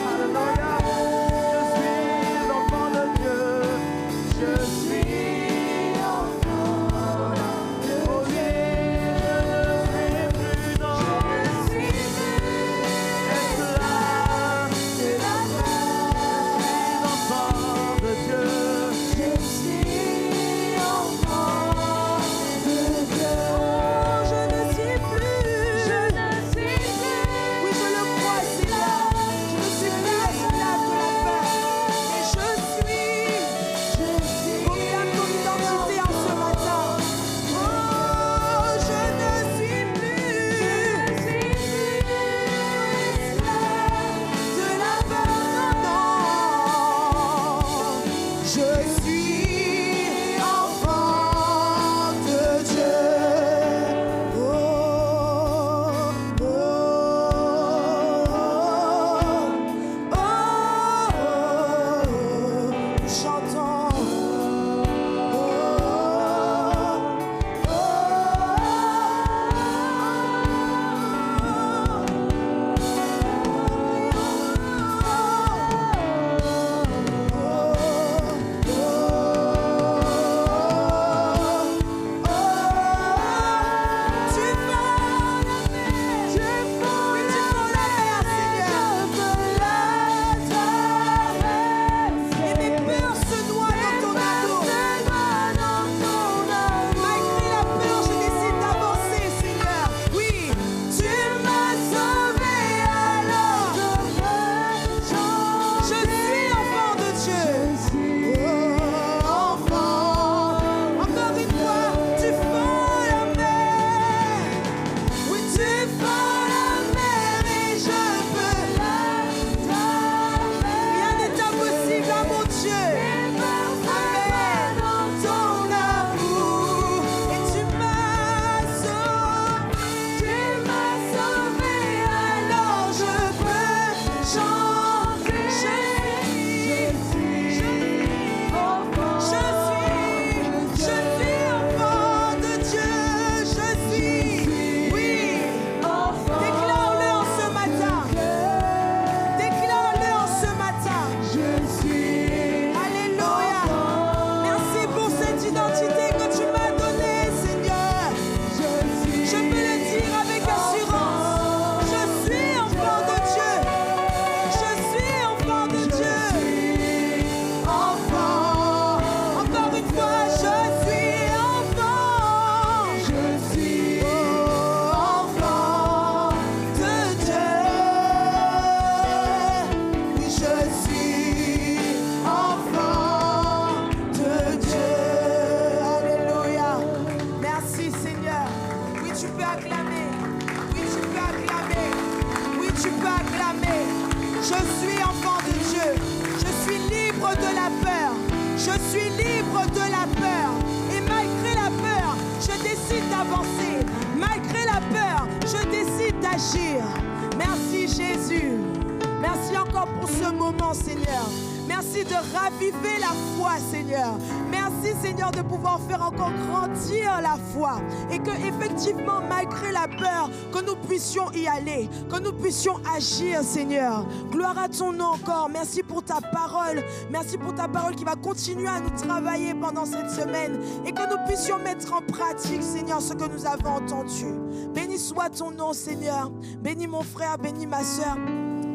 Alléluia. Je suis enfant de Dieu. Je suis enfant de Dieu. Oh oui, je ne suis plus dans. Je suis
libre de la peur. Je suis libre de la peur. Et malgré la peur, je décide d'avancer. Malgré la peur, je décide d'agir. Merci Jésus. Merci encore pour ce moment, Seigneur. Merci de raviver la foi, Seigneur. Merci, Seigneur, de pouvoir faire encore grandir la foi. Et que, effectivement, malgré la peur, que nous puissions y aller, que nous puissions agir, Seigneur. Gloire à ton nom encore. Merci pour ta parole. Merci pour ta parole qui va continuer à nous travailler pendant cette semaine. Et que nous puissions mettre en pratique, Seigneur, ce que nous avons entendu. Béni soit ton nom, Seigneur. Bénis mon frère, bénis ma soeur.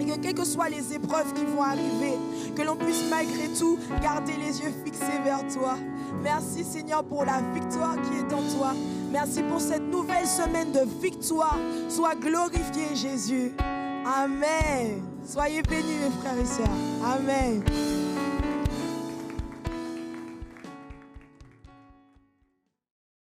Et que quelles que soient les épreuves qui vont arriver, que l'on puisse malgré tout garder les yeux fixés vers toi. Merci Seigneur pour la victoire qui est en toi. Merci pour cette nouvelle semaine de victoire. Sois glorifié Jésus. Amen. Soyez bénis mes frères et sœurs. Amen.